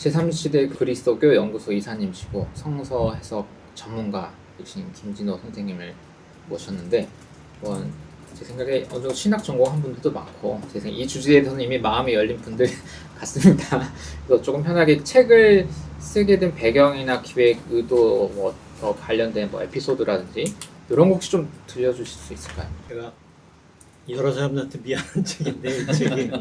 제3시대 그리스도교 연구소 이사님이시고 성서 해석 전문가이신 김진호 선생님을 모셨는데, 제 생각에 어느 정도 신학 전공한 분들도 많고, 제 생각에 이 주제에 대해서는 이미 마음이 열린 분들 같습니다. 그래서 조금 편하게 책을 쓰게 된 배경이나 기획 의도, 더 관련된 에피소드라든지 이런 거 혹시 좀 들려주실 수 있을까요? 제가 여러 사람들한테 미안한 책인데 이 책이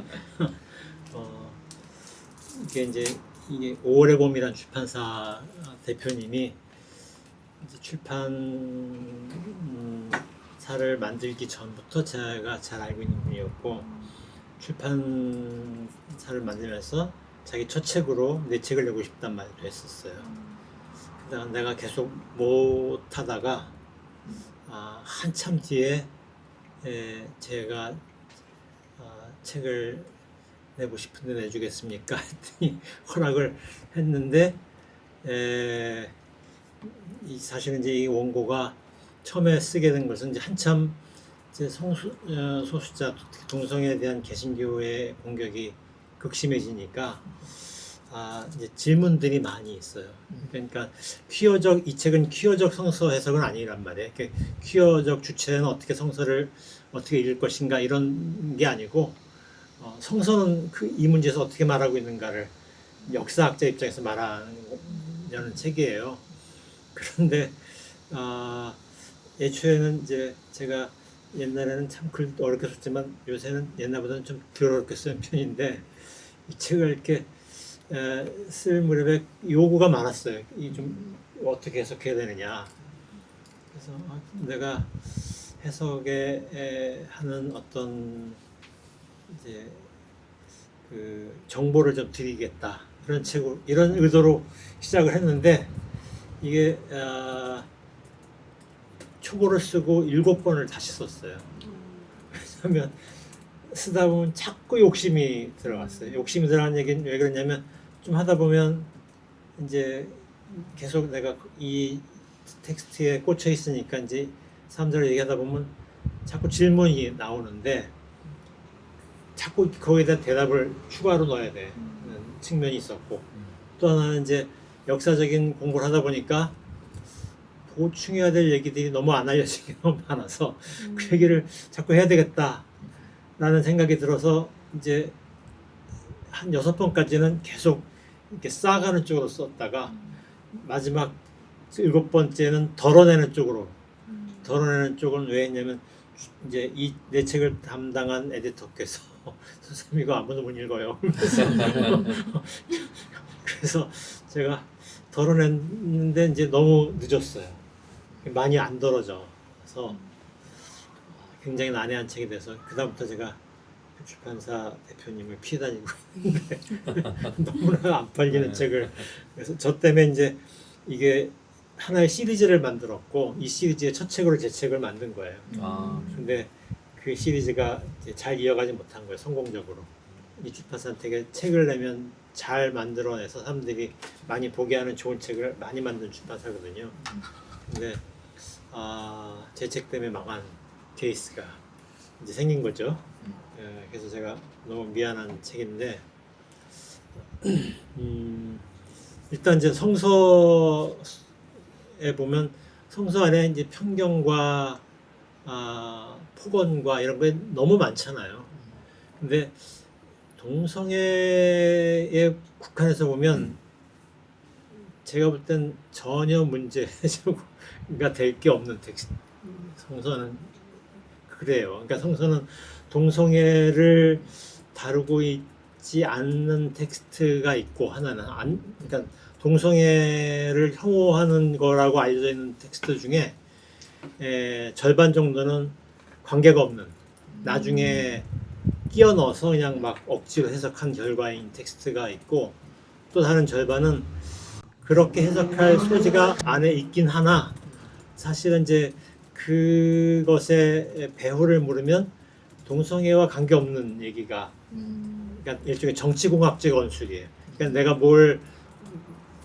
이게 5월의 봄이란 출판사 대표님이 이제 출판사를 만들기 전부터 제가 잘 알고 있는 분이었고, 출판사를 만들면서 자기 첫 책으로 내 책을 내고 싶단 말도 했었어요. 그다가 내가 계속 못 하다가 한참 뒤에 제가 책을 내고 싶은데 내주겠습니까? 했더니 허락을 했는데, 사실은 이제 이 원고가 처음에 쓰게 된 것은 이제 한참 이제 소수자 동성애에 대한 개신교의 공격이 극심해지니까 이제 질문들이 많이 있어요. 그러니까 이 책은 퀴어적 성서 해석은 아니란 말이에요. 퀴어적 주체는 어떻게 성서를 어떻게 읽을 것인가 이런 게 아니고, 성서는 이 문제에서 어떻게 말하고 있는가를 역사학자 입장에서 말하는 책이에요. 그런데 애초에는 이제 제가 옛날에는 참 글 어렵게 썼지만 요새는 옛날보다는 좀 덜 어렵게 쓰는 편인데, 이 책을 이렇게 쓸 무렵에 요구가 많았어요. 이 좀 어떻게 해석해야 되느냐. 그래서 내가 해석에 하는 어떤 이제 그 정보를 좀 드리겠다, 이런 책으로, 이런 의도로 시작을 했는데, 이게 초고를 쓰고 7번을 다시 썼어요. 왜냐하면 쓰다 보면 자꾸 욕심이 들어갔어요. 욕심이 들어간 얘기는 왜 그러냐면, 좀 하다 보면 이제 계속 내가 이 텍스트에 꽂혀 있으니까 이제 사람들을 얘기하다 보면 자꾸 질문이 나오는데 자꾸 거기에 대한 대답을 추가로 넣어야 되는 측면이 있었고, 또 하나는 이제 역사적인 공부를 하다 보니까 보충해야 될 얘기들이 너무 안 알려진 게 너무 많아서 그 얘기를 자꾸 해야 되겠다 라는 생각이 들어서 이제 한 6번까지는 계속 이렇게 쌓아가는 쪽으로 썼다가 마지막 7번째는 덜어내는 쪽은 왜 했냐면, 이제 이 내 책을 담당한 에디터께서 선생님 이거 아무도 못 읽어요. 그래서 제가 덜어냈는데 이제 너무 늦었어요. 많이 안 덜어져. 그래서 굉장히 난해한 책이 돼서 그다음부터 제가 출판사 대표님을 피해 다니고 있는데 너무나 안 팔리는 책을, 그래서 저 때문에 이제 이게 하나의 시리즈를 만들었고, 이 시리즈의 첫 책으로 제 책을 만든 거예요. 근데 그 시리즈가 이제 잘 이어가지 못한 거예요, 성공적으로. 이 출판사한테 책을 내면 잘 만들어내서 사람들이 많이 보게 하는 좋은 책을 많이 만든 출판사거든요. 근데 제 책 때문에 망한 케이스가 이제 생긴 거죠. 그래서 제가 너무 미안한 책인데, 일단 이제 성서에 보면 성서 안에 이제 편견과 폭언과 이런 게 너무 많잖아요. 근데 동성애에 국한해서 보면 제가 볼 땐 전혀 문제가 될 게 없는 텍스트. 성서는 그래요. 그러니까 성서는 동성애를 다루고 있지 않는 텍스트가 있고, 하나는 그러니까 동성애를 혐오하는 거라고 알려져 있는 텍스트 중에 절반 정도는 관계가 없는, 나중에 끼워 넣어서 그냥 막 억지로 해석한 결과인 텍스트가 있고, 또 다른 절반은 그렇게 해석할 소지가 안에 있긴 하나, 사실은 이제 그것의 배후를 물으면 동성애와 관계없는 얘기가, 그러니까 일종의 정치공학적 언술이에요. 그러니까 내가 뭘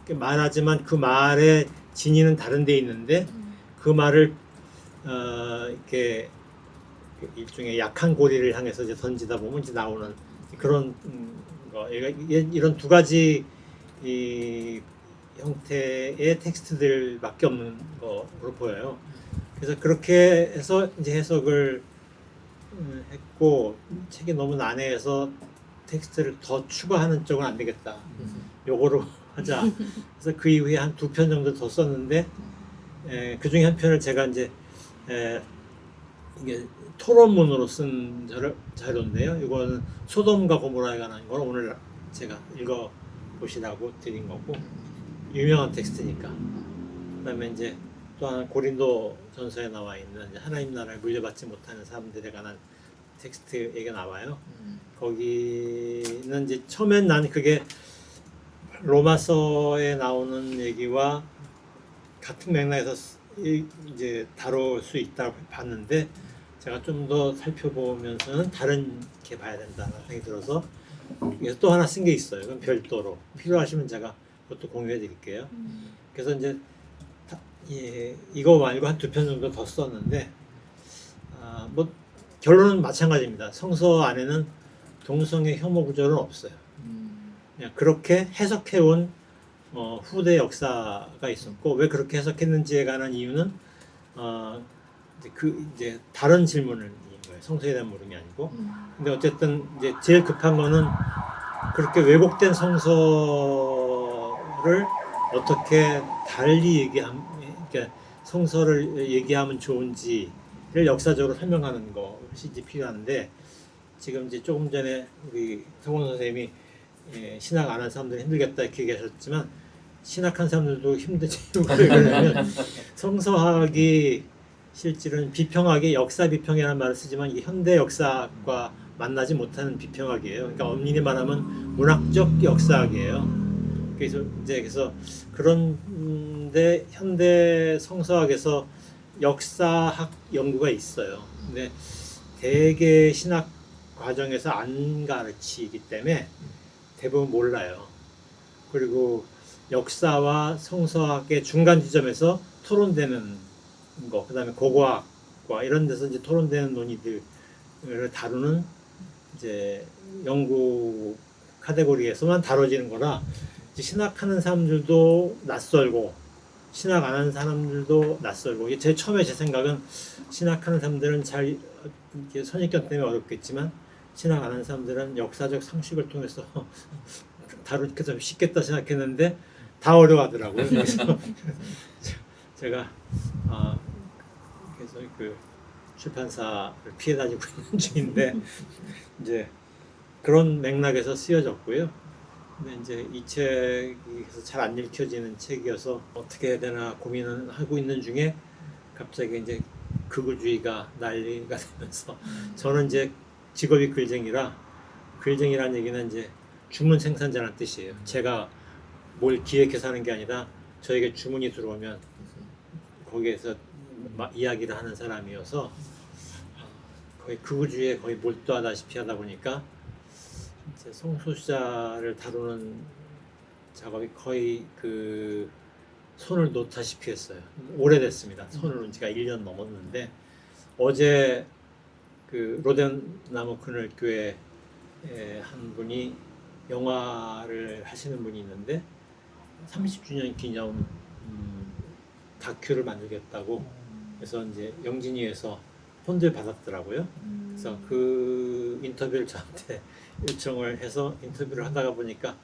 말하지만 그 말의 진위는 다른 데 있는데, 그 말을 이렇게 일종의 약한 고리를 향해서 이제 던지다 보면 이제 나오는 그런 거. 이런 두 가지 이 형태의 텍스트들밖에 없는 거로 보여요. 그래서 그렇게 해서 이제 해석을 했고 책이 너무 난해해서 텍스트를 더 추가하는 쪽은 안 되겠다. 요거로 하자. 그래서 그 이후에 한 2편 정도 더 썼는데 그 중에 한 편을 제가 이제 이게 토론문으로 쓴 자료인데요. 이거는 소돔과 고모라에 관한 걸 오늘 제가 읽어 보시라고 드린 거고 유명한 텍스트니까. 그다음에 이제 또 하나 고린도 전서에 나와 있는 이제 하나님 나라를 물려받지 못하는 사람들에 관한 텍스트 얘기가 나와요. 거기는 이제 처음엔 난 그게 로마서에 나오는 얘기와 같은 맥락에서 이제 다룰 수 있다고 봤는데 제가 좀 더 살펴보면서는 다른게 봐야 된다는 생각이 들어서 그래서 또 하나 쓴 게 있어요. 그럼 별도로 필요하시면 제가 그것도 공유해 드릴게요. 그래서 이제 이거 말고 한 2편 정도 더 썼는데 뭐 결론은 마찬가지입니다. 성서 안에는 동성애 혐오 구절은 없어요. 그냥 그렇게 해석해온 후대 역사가 있었고 왜 그렇게 해석했는지에 관한 이유는 이제 다른 질문을 거예요. 성서에 대한 물음이 아니고. 근데 어쨌든 이제 제일 급한 거는 그렇게 왜곡된 성서를 어떻게 달리 그러니까 성서를 얘기하면 좋은지를 역사적으로 설명하는 것이 이제 필요한데 지금 이제 조금 전에 우리 성원 선생님이 신학 안 한 사람들이 힘들겠다 이렇게 얘기하셨지만 신학한 사람들도 힘들지. 왜냐면 성서학이 실질은 비평학의 역사 비평이라는 말을 쓰지만 이게 현대 역사학과 만나지 못하는 비평학이에요. 그러니까 엄밀히 말하면 문학적 역사학이에요. 그래서 그런데 현대 성서학에서 역사학 연구가 있어요. 근데 대개 신학 과정에서 안 가르치기 때문에 대부분 몰라요. 그리고 역사와 성서학의 중간 지점에서 토론되는 거, 그다음에 고고학과 이런 데서 이제 토론되는 논의들을 다루는 이제 연구 카테고리에서만 다뤄지는 거라 신학하는 사람들도 낯설고 신학 안 하는 사람들도 낯설고 제 처음에 제 생각은 신학하는 사람들은 잘 이렇게 선입견 때문에 어렵겠지만 신학 안 하는 사람들은 역사적 상식을 통해서 다루니까 좀 쉽겠다 생각했는데 다 어려워하더라고요. 그래서 제가 그래서 그 출판사를 피해 다니고 있는 중인데 이제 그런 맥락에서 쓰여졌고요. 근데 이제 이 책이 잘 안 읽혀지는 책이어서 어떻게 해야 되나 고민을 하고 있는 중에 갑자기 이제 극우주의가 난리가 되면서 저는 이제 직업이 글쟁이라는 얘기는 이제 주문 생산자라는 뜻이에요. 제가 뭘 기획해서 하는 게 아니라 저에게 주문이 들어오면 거기에서 이야기를 하는 사람이어서 거의 극우주의에 거의 몰두하다시피 하다 보니까 이제 성소수자를 다루는 작업이 거의 그 손을 놓다시피 했어요. 오래됐습니다. 손을 놓은 지가 1년 넘었는데 어제 그 로덴 나무 그늘 교회 한 분이 영화를 하시는 분이 있는데 30주년 기념 다큐를 만들겠다고 그래서 이제 영진이에서 폰을 받았더라고요. 그래서 그 인터뷰를 저한테 요청을 해서 인터뷰를 하다가 보니까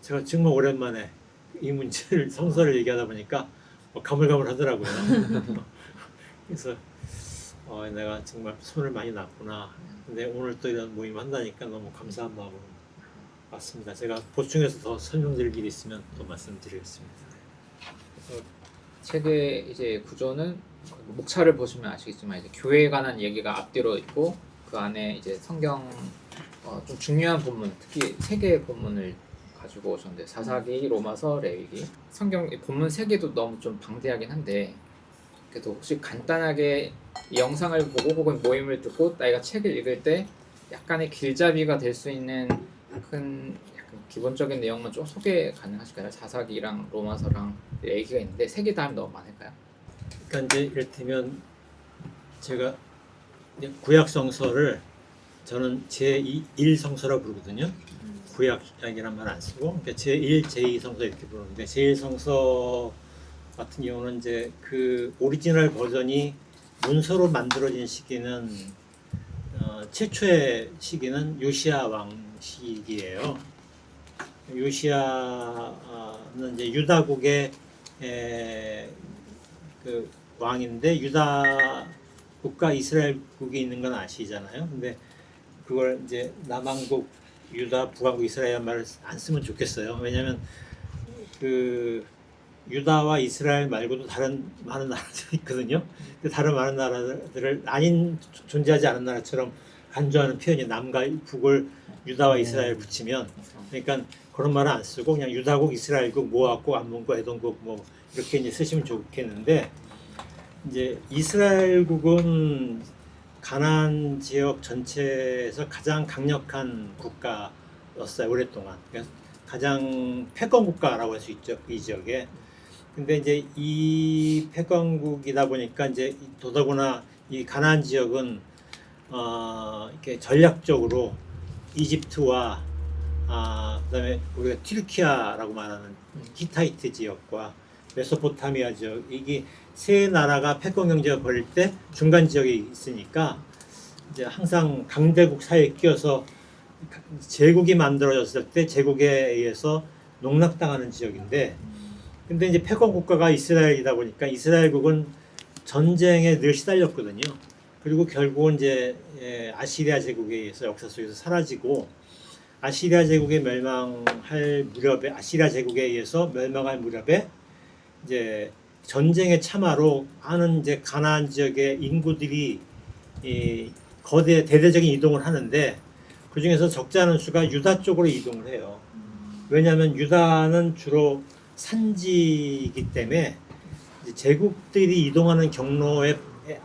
제가 정말 오랜만에 이 문제를 성서를 얘기하다 보니까 가물가물하더라고요. 그래서 내가 정말 손을 많이 놨구나. 근데 오늘 또 이런 모임 한다니까 너무 감사한 마음으로 왔습니다. 제가 보충해서 더 설명드릴 일이 있으면 또 말씀드리겠습니다. 그래서 책의 이제 구조는 목차를 보시면 아시겠지만 이제 교회에 관한 얘기가 앞뒤로 있고 그 안에 이제 성경 좀 중요한 본문, 특히 3개의 본문을 가지고 오셨는데 사사기, 로마서, 레위기. 성경 본문 3개도 너무 좀 방대하긴 한데 그래도 혹시 간단하게 이 영상을 보고 혹은 모임을 듣고 나이가 책을 읽을 때 약간의 길잡이가 될 수 있는 약간 기본적인 내용만 좀 소개 가능하실까요? 사사기랑 로마서랑 레위기가 있는데 3개 다 하면 너무 많을까요? 그러니까 이제 이를테면 제가 구약 성서를 저는 제1 성서라고 부르거든요. 구약이라는 말 안 쓰고 그러니까 제1, 제2 성서 이렇게 부르는데 제1성서 같은 경우는 이제 그 오리지널 버전이 문서로 만들어진 시기는 최초의 시기는 요시야 왕 시기예요. 요시야는 이제 유다국의 그 왕인데 유다 국가 이스라엘국이 있는 건 아시잖아요. 근데 그걸 이제 남왕국 유다, 북왕국 이스라엘 말을 안 쓰면 좋겠어요. 왜냐하면 그 유다와 이스라엘 말고도 다른 많은 나라들이 있거든요. 근데 다른 많은 나라들을 존재하지 않은 나라처럼 간주하는 표현이 남과 북을 유다와 이스라엘 붙이면 그러니까 그런 말은 안 쓰고 그냥 유다국, 이스라엘국, 모압국, 암몬국, 에돔국 뭐 이렇게 이제 쓰시면 좋겠는데 이제 이스라엘국은 가나안 지역 전체에서 가장 강력한 국가였어요 오랫동안. 그러니까 가장 패권 국가라고 할 수 있죠 이 지역에. 근데 이제 이 패권국이다 보니까 이제 더더구나 이 가나안 지역은 이렇게 전략적으로 이집트와 그다음에 우리가 튀르키아라고 말하는 히타이트 지역과 메소포타미아 지역 이게 세 나라가 패권 경제가 벌일 때 중간 지역에 있으니까 이제 항상 강대국 사이에 끼어서 제국이 만들어졌을 때 제국에 의해서 농락당하는 지역인데 근데 이제 패권 국가가 이스라엘이다 보니까 이스라엘국은 전쟁에 늘 시달렸거든요. 그리고 결국은 이제 아시리아 제국에 의해서 역사 속에서 사라지고 아시리아 제국에 아시리아 제국에 의해서 멸망할 무렵에 이제 전쟁의 참화로 많은 이제 가나안 지역의 인구들이 거대 대대적인 이동을 하는데 그 중에서 적지 않은 수가 유다 쪽으로 이동을 해요. 왜냐하면 유다는 주로 산지이기 때문에 제국들이 이동하는 경로에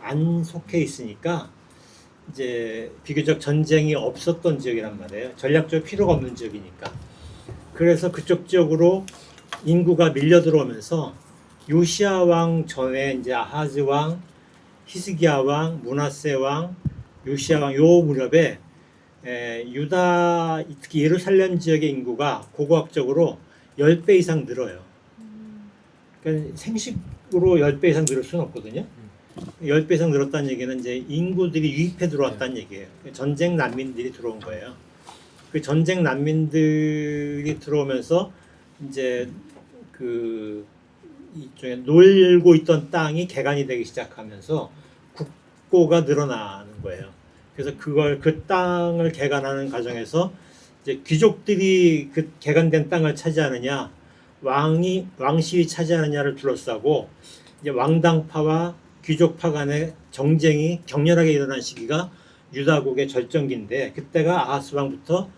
안 속해 있으니까 이제 비교적 전쟁이 없었던 지역이란 말이에요. 전략적으로 필요가 없는 지역이니까. 그래서 그쪽 지역으로 인구가 밀려 들어오면서 요시야 왕 전에 이제 아하즈 왕, 히스기야 왕, 므낫세 왕, 요시야 왕 요 무렵에 유다 특히 예루살렘 지역의 인구가 고고학적으로 10배 이상 늘어요. 그러니까 생식으로 10배 이상 늘을 수는 없거든요. 10배 이상 늘었다는 얘기는 이제 인구들이 유입해 들어왔다는 얘기예요. 전쟁 난민들이 들어온 거예요. 그 전쟁 난민들이 들어오면서 이제 그 이쪽에 놀고 있던 땅이 개간이 되기 시작하면서 국고가 늘어나는 거예요. 그래서 그 땅을 개간하는 과정에서 이제 귀족들이 그 개간된 땅을 차지하느냐, 왕실이 차지하느냐를 둘러싸고 이제 왕당파와 귀족파 간의 정쟁이 격렬하게 일어난 시기가 유다국의 절정기인데 그때가 아하스 왕부터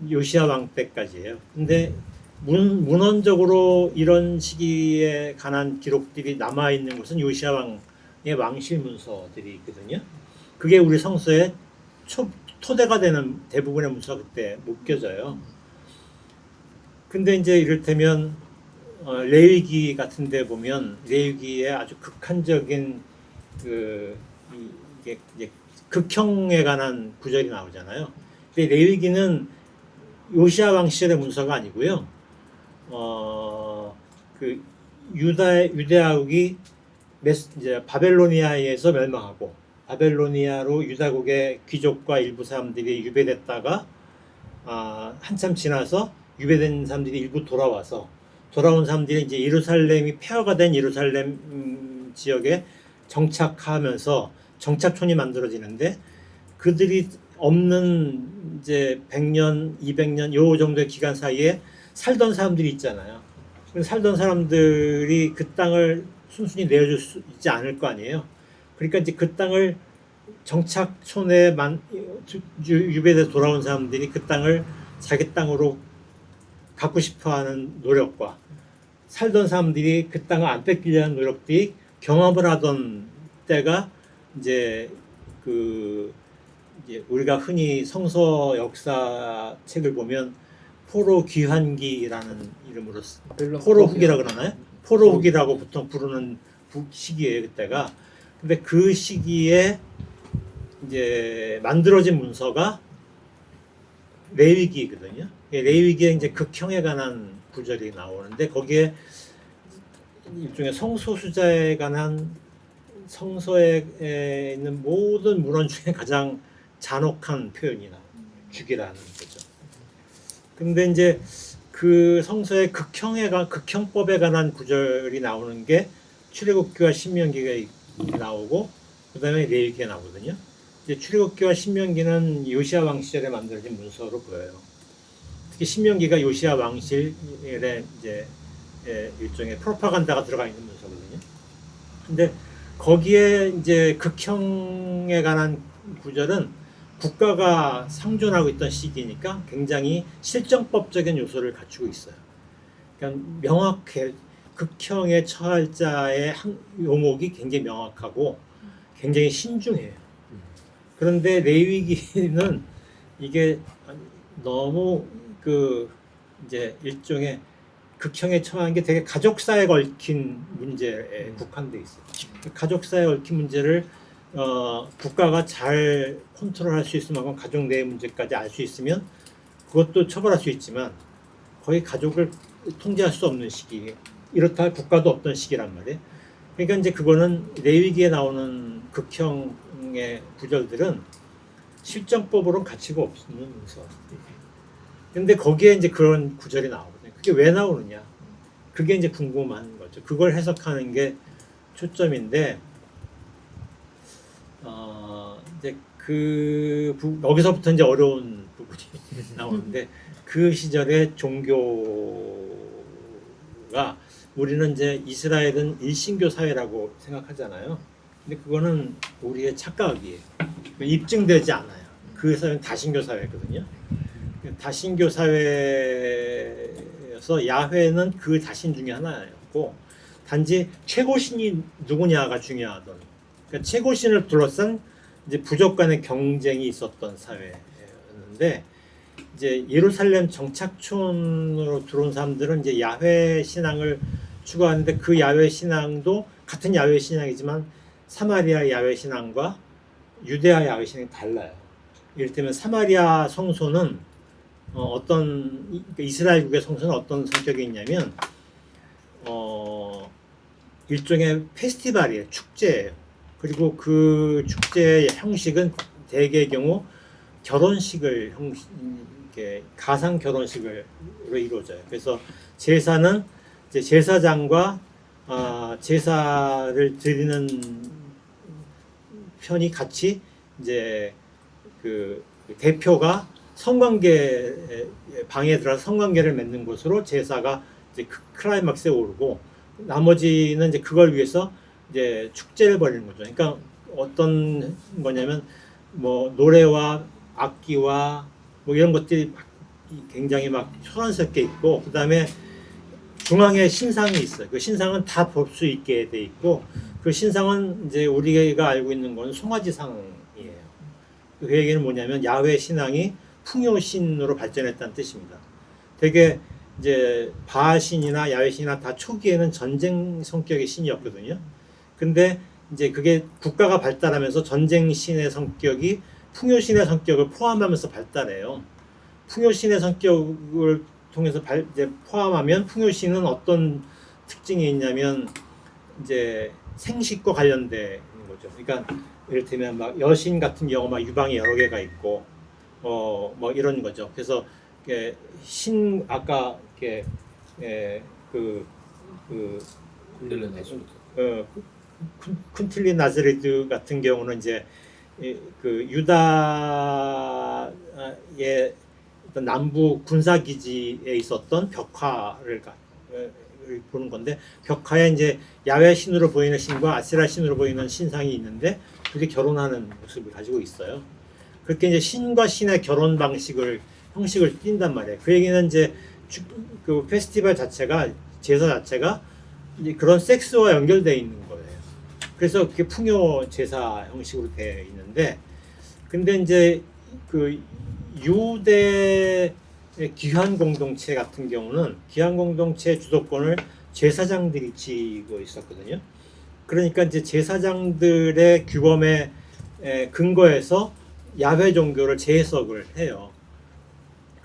요시야 왕 때까지예요. 근데 문헌적으로 이런 시기에 관한 기록들이 남아 있는 것은 요시야 왕의 왕실 문서들이 있거든요. 그게 우리 성서의 토대가 되는 대부분의 문서가 그때 묶여져요. 근데 이제 이를테면 레위기 같은 데 보면 레위기에 아주 극한적인 이게 이제 극형에 관한 구절이 나오잖아요. 근데 레위기는 요시야 왕 시절의 문서가 아니고요. 그 유대국이 이제 바벨로니아에서 멸망하고 바벨로니아로 유다국의 귀족과 일부 사람들이 유배됐다가 한참 지나서 유배된 사람들이 일부 돌아온 사람들이 이제 예루살렘이 폐허가 된 예루살렘 지역에 정착하면서 정착촌이 만들어지는데 그들이 없는 이제 100년, 200년 요 정도의 기간 사이에 살던 사람들이 있잖아요. 살던 사람들이 그 땅을 순순히 내어줄 수 있지 않을 거 아니에요. 그러니까 이제 그 땅을 정착촌에 유배돼서 돌아온 사람들이 그 땅을 자기 땅으로 갖고 싶어하는 노력과 살던 사람들이 그 땅을 안 뺏기려는 노력들이 경험을 하던 때가 이제 이제 우리가 흔히 성서 역사 책을 보면 포로 귀환기라는 이름으로 포로 후기라 그러나요? 포로 후기라고 보통 부르는 시기예요 그때가. 근데 그 시기에 이제 만들어진 문서가 레위기거든요. 레위기에 이제 극형에 관한 구절이 나오는데 거기에 일종의 성소수자에 관한 성서에 있는 모든 문헌 중에 가장 잔혹한 표현이 나와요. 죽이라는 거죠. 근데 이제 그 성서의 극형법에 관한 구절이 나오는 게 출애굽기와 신명기가 나오고 그다음에 레위기가 나오거든요. 이제 출애굽기와 신명기는 요시야 왕 시절에 만들어진 문서로 보여요. 특히 신명기가 요시야 왕 시절에 이제 일종의 프로파간다가 들어가 있는 문서거든요. 근데 거기에 이제 극형에 관한 구절은 국가가 상존하고 있던 시기니까 굉장히 실정법적인 요소를 갖추고 있어요. 그러니까 명확해 극형에 처할 자의 요목이 굉장히 명확하고 굉장히 신중해요. 그런데 레위기는 이게 너무 그 이제 일종의 극형에 처한 게 되게 가족사에 얽힌 문제에 국한돼 있어요. 가족사에 얽힌 문제를 국가가 잘 컨트롤할 수 있으면 가족 내 문제까지 알 수 있으면 그것도 처벌할 수 있지만 거의 가족을 통제할 수 없는 시기, 이렇다 할 국가도 없던 시기란 말이에요. 그러니까 이제 그거는 레위기에 나오는 극형의 구절들은 실정법으로는 가치가 없는 문서. 근데 거기에 이제 그런 구절이 나오거든요. 그게 왜 나오느냐? 그게 이제 궁금한 거죠. 그걸 해석하는 게 초점인데, 이제 여기서부터 이제 어려운 부분이 나오는데, 그 시절의 종교가 우리는 이제 이스라엘은 일신교 사회라고 생각하잖아요. 근데 그거는 우리의 착각이에요. 입증되지 않아요. 그 사회는 다신교 사회거든요. 다신교 사회에서 야훼는 그 다신 중에 하나였고, 단지 최고신이 누구냐가 중요하던, 그러니까 최고신을 둘러싼 이제 부족 간의 경쟁이 있었던 사회였는데, 이제 예루살렘 정착촌으로 들어온 사람들은 이제 야훼 신앙을 추구하는데, 그 야훼 신앙도 같은 야훼 신앙이지만 사마리아 야훼 신앙과 유대아 야훼 신앙이 달라요. 이를테면 사마리아 성소는 어떤 이스라엘국의 성소는 어떤 성격이 있냐면 일종의 페스티벌이에요. 축제예요. 그리고 그 축제의 형식은 대개의 경우 결혼식을 가상 결혼식으로 이루어져요. 그래서 제사는 이제 제사장과 제사를 드리는 편이 같이 이제 그 대표가 성관계 방에 들어서 성관계를 맺는 곳으로 제사가 이제 클라이막스에 오르고, 나머지는 이제 그걸 위해서 이제 축제를 벌이는 거죠. 그러니까 어떤 거냐면 뭐 노래와 악기와 뭐 이런 것들이 굉장히 막 소란스럽게 있고, 그 다음에 중앙에 신상이 있어요. 그 신상은 다 볼 수 있게 돼 있고, 그 신상은 이제 우리가 알고 있는 건 송아지상이에요. 그 얘기는 뭐냐면 야훼 신앙이 풍요신으로 발전했다는 뜻입니다. 되게 이제 바알신이나 야훼 신이나 다 초기에는 전쟁 성격의 신이었거든요. 근데 이제 그게 국가가 발달하면서 전쟁 신의 성격이 풍요신의 성격을 포함하면서 발달해요. 풍요신의 성격을 통해서 이제 포함하면 풍요신은 어떤 특징이 있냐면 이제 생식과 관련된 거죠. 그러니까 이를테면 막 여신 같은 경우 막 유방이 여러 개가 있고 뭐 이런 거죠. 그래서 신 아까 이렇게 쿤틸리 나즈리드 같은 경우는 이제 그 유다의 어떤 남부 군사 기지에 있었던 벽화를 보는 건데, 벽화에 이제 야훼 신으로 보이는 신과 아세라 신으로 보이는 신상이 있는데 둘이 결혼하는 모습을 가지고 있어요. 그렇게 이제 신과 신의 결혼 형식을 띈단 말이에요. 그 얘기는 이제 그 페스티벌 자체가, 제사 자체가 이제 그런 섹스와 연결되어 있는 거예요. 그래서 그게 풍요 제사 형식으로 되어 있는데, 근데 이제 그 유대의 귀환 공동체 같은 경우는 귀환 공동체 주도권을 제사장들이 쥐고 있었거든요. 그러니까 이제 제사장들의 규범에 근거해서 야훼 종교를 재해석을 해요.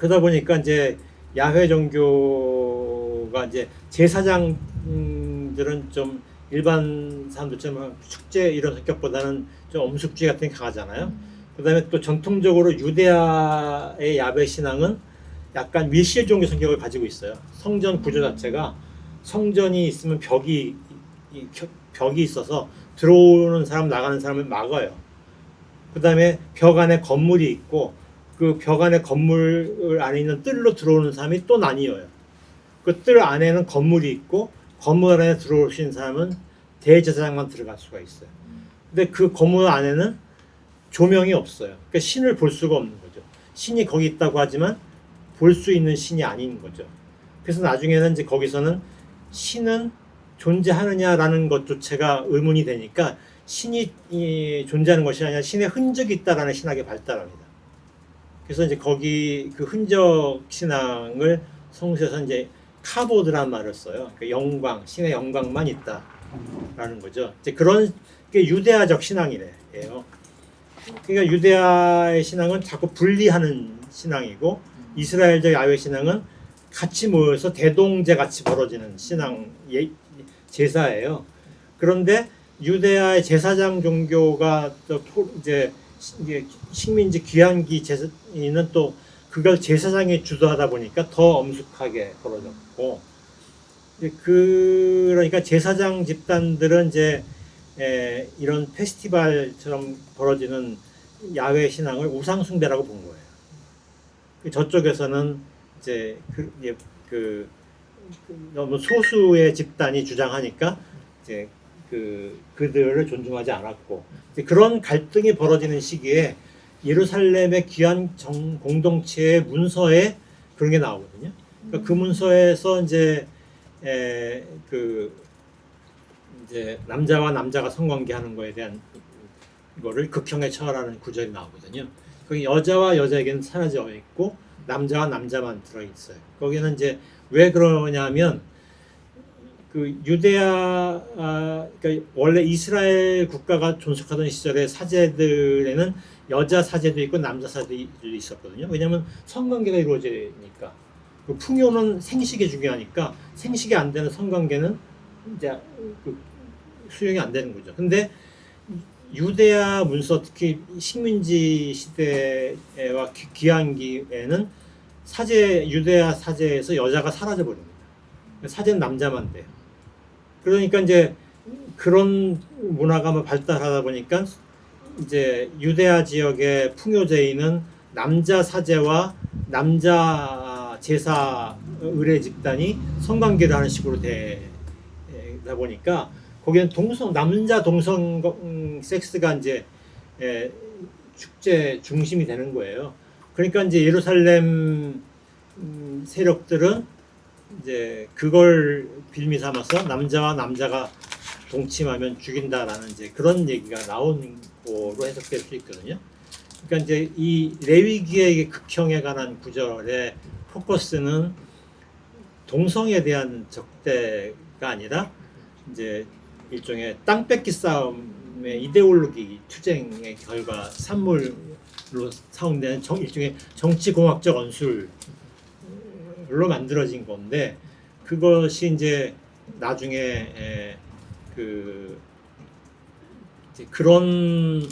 그러다 보니까 이제 야훼 종교가 이제 제사장들은 좀 일반 사람들처럼 축제 이런 성격보다는 좀 엄숙주의 같은 게 강하잖아요. 그다음에 또 전통적으로 유대야의 야훼 신앙은 약간 밀실 종교 성격을 가지고 있어요. 성전 구조 자체가 성전이 있으면 벽이 있어서 들어오는 사람 나가는 사람을 막아요. 그다음에 벽 안에 건물이 있고 그 벽 안에 건물 안에 있는 뜰로 들어오는 사람이 또 나뉘어요. 그 뜰 안에는 건물이 있고 건물 안에 들어오신 사람은 대제사장만 들어갈 수가 있어요. 근데 그 건물 안에는 조명이 없어요. 그러니까 신을 볼 수가 없는 거죠. 신이 거기 있다고 하지만 볼 수 있는 신이 아닌 거죠. 그래서 나중에는 이제 거기서는 신은 존재하느냐라는 것조차가 의문이 되니까 신이 존재하는 것이 아니라 신의 흔적이 있다라는 신학이 발달합니다. 그래서 이제 거기 그 흔적 신앙을 성서에서 이제 카보드라는 말을 써요. 그러니까 영광, 신의 영광만 있다라는 거죠. 이제 그런 게 유대야적 신앙이래요. 그러니까 유대야의 신앙은 자꾸 분리하는 신앙이고 이스라엘적 야훼 신앙은 같이 모여서 대동제 같이 벌어지는 신앙 제사예요. 그런데 유대야의 제사장 종교가 또 이제 식민지 귀환기 제사는 또 그걸 제사장이 주도하다 보니까 더 엄숙하게 벌어졌고, 그러니까 제사장 집단들은 이제 이런 페스티벌처럼 벌어지는 야훼 신앙을 우상 숭배라고 본 거예요. 저쪽에서는 이제 너무 소수의 집단이 주장하니까 이제 그들을 존중하지 않았고, 이제 그런 갈등이 벌어지는 시기에 예루살렘의 귀한 공동체의 문서에 그런 게 나오거든요. 그러니까 그 문서에서 이제 이제 남자와 남자가 성관계하는 거에 대한 이거를 극형에 처하라는 구절이 나오거든요. 거기 여자와 여자에게는 사라져 있고 남자와 남자만 들어 있어요. 거기는 이제 왜 그러냐면 그 그러니까 원래 이스라엘 국가가 존속하던 시절에 사제들에는 여자 사제도 있고 남자 사제도 있었거든요. 왜냐하면 성관계가 이루어지니까. 그 풍요는 생식이 중요하니까 생식이 안 되는 성관계는 이제 수용이 안 되는 거죠. 근데 유대야 문서 특히 식민지 시대와 귀환기에는 유대야 사제에서 여자가 사라져 버립니다. 사제는 남자만 돼요. 그러니까 이제 그런 문화가 발달하다 보니까 이제 유대야 지역의 풍요제인은 남자 사제와 남자 제사 의례 집단이 성관계를 하는 식으로 되다 보니까 거기는 남자 동성 섹스가 이제 축제 중심이 되는 거예요. 그러니까 이제 예루살렘 세력들은 이제 그걸 빌미 삼아서 남자와 남자가 동침하면 죽인다라는 이제 그런 얘기가 나온 거로 해석될 수 있거든요. 그러니까 이제 이 레위기의 극형에 관한 구절의 포커스는 동성에 대한 적대가 아니라 이제 일종의 땅 뺏기 싸움의 이데올로기 투쟁의 결과 산물로 사용되는 일종의 정치공학적 언술로 만들어진 건데, 그것이 이제 나중에 그런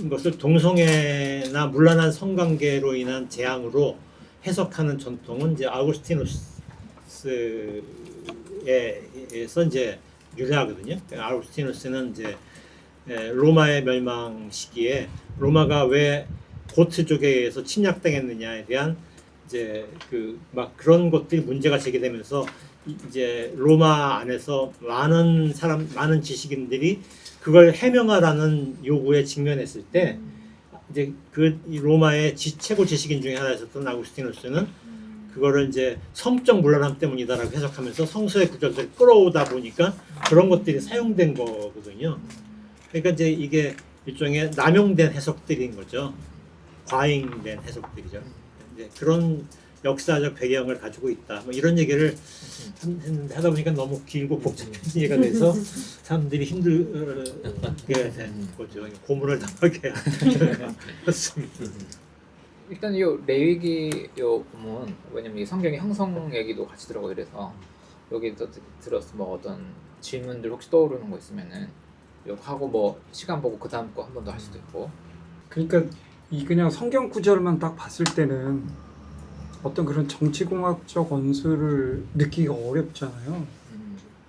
것을 동성애나 문란한 성관계로 인한 재앙으로 해석하는 전통은 이제 아우구스티누스에서 이제 유래하거든요. 아우구스티누스는 이제 로마의 멸망 시기에 로마가 왜 고트족에 의해서 침략당했느냐에 대한 이제 막 그런 것들이 문제가 제기되면서 이제 로마 안에서 많은 지식인들이 그걸 해명하라는 요구에 직면했을 때 이제 이 로마의 최고 지식인 중에 하나였었던 아우구스티누스는 그거를 이제 성적 문란함 때문이다라고 해석하면서 성서의 구절들을 끌어오다 보니까 그런 것들이 사용된 거거든요. 그러니까 이제 이게 일종의 남용된 해석들인 거죠. 과잉된 해석들이죠. 이제 그런 역사적 배경을 가지고 있다. 뭐 이런 얘기를 하다 보니까 너무 길고 복잡한 얘기가 돼서 사람들이 힘들게 된 거죠. 고문을 당하게 했습니다. 일단 이 레위기 요 보면 왜냐면 이 성경에 형성 얘기도 같이 들어가고 이래서 여기도 들어서 뭐 어떤 질문들 혹시 떠오르는 거 있으면은 이거 하고 뭐 시간 보고 그 다음 거 한 번 더 할 수도 있고. 그러니까 이 그냥 성경 구절만 딱 봤을 때는 어떤 그런 정치공학적 언수를 느끼기가 어렵잖아요.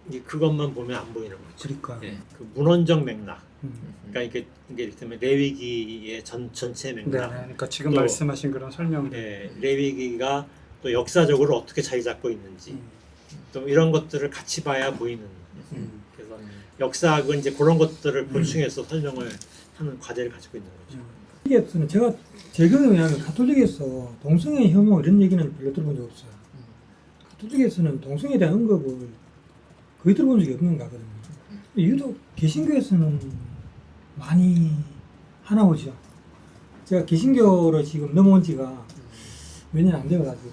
이제 그것만 보면 안 보이는 거죠. 그러니까. 네. 그 문헌적 맥락. 음. 그러니까 이게 이를테면 레위기의 전체 네, 맥락. 그러니까 지금 또, 말씀하신 그런 설명들. 네, 레위기가 또 역사적으로 어떻게 자리 잡고 있는지 음. 또 이런 것들을 같이 봐야 보이는. 음. 그래서 역사학은 이제 그런 것들을 보충해서 설명을 하는 과제를 가지고 있는 거죠. 가톨릭에서는 제가 제 경험에 의하면 가톨릭에서 동성애 혐오 이런 얘기는 별로 들어본 적 없어요. 가톨릭에서는 동성애에 대한 언급을 거의 들어본 적이 없는 것 같거든요. 유독 개신교에서는 많이 하나 보죠. 제가 개신교로 지금 넘어온 지가 몇 년 안 돼가지고.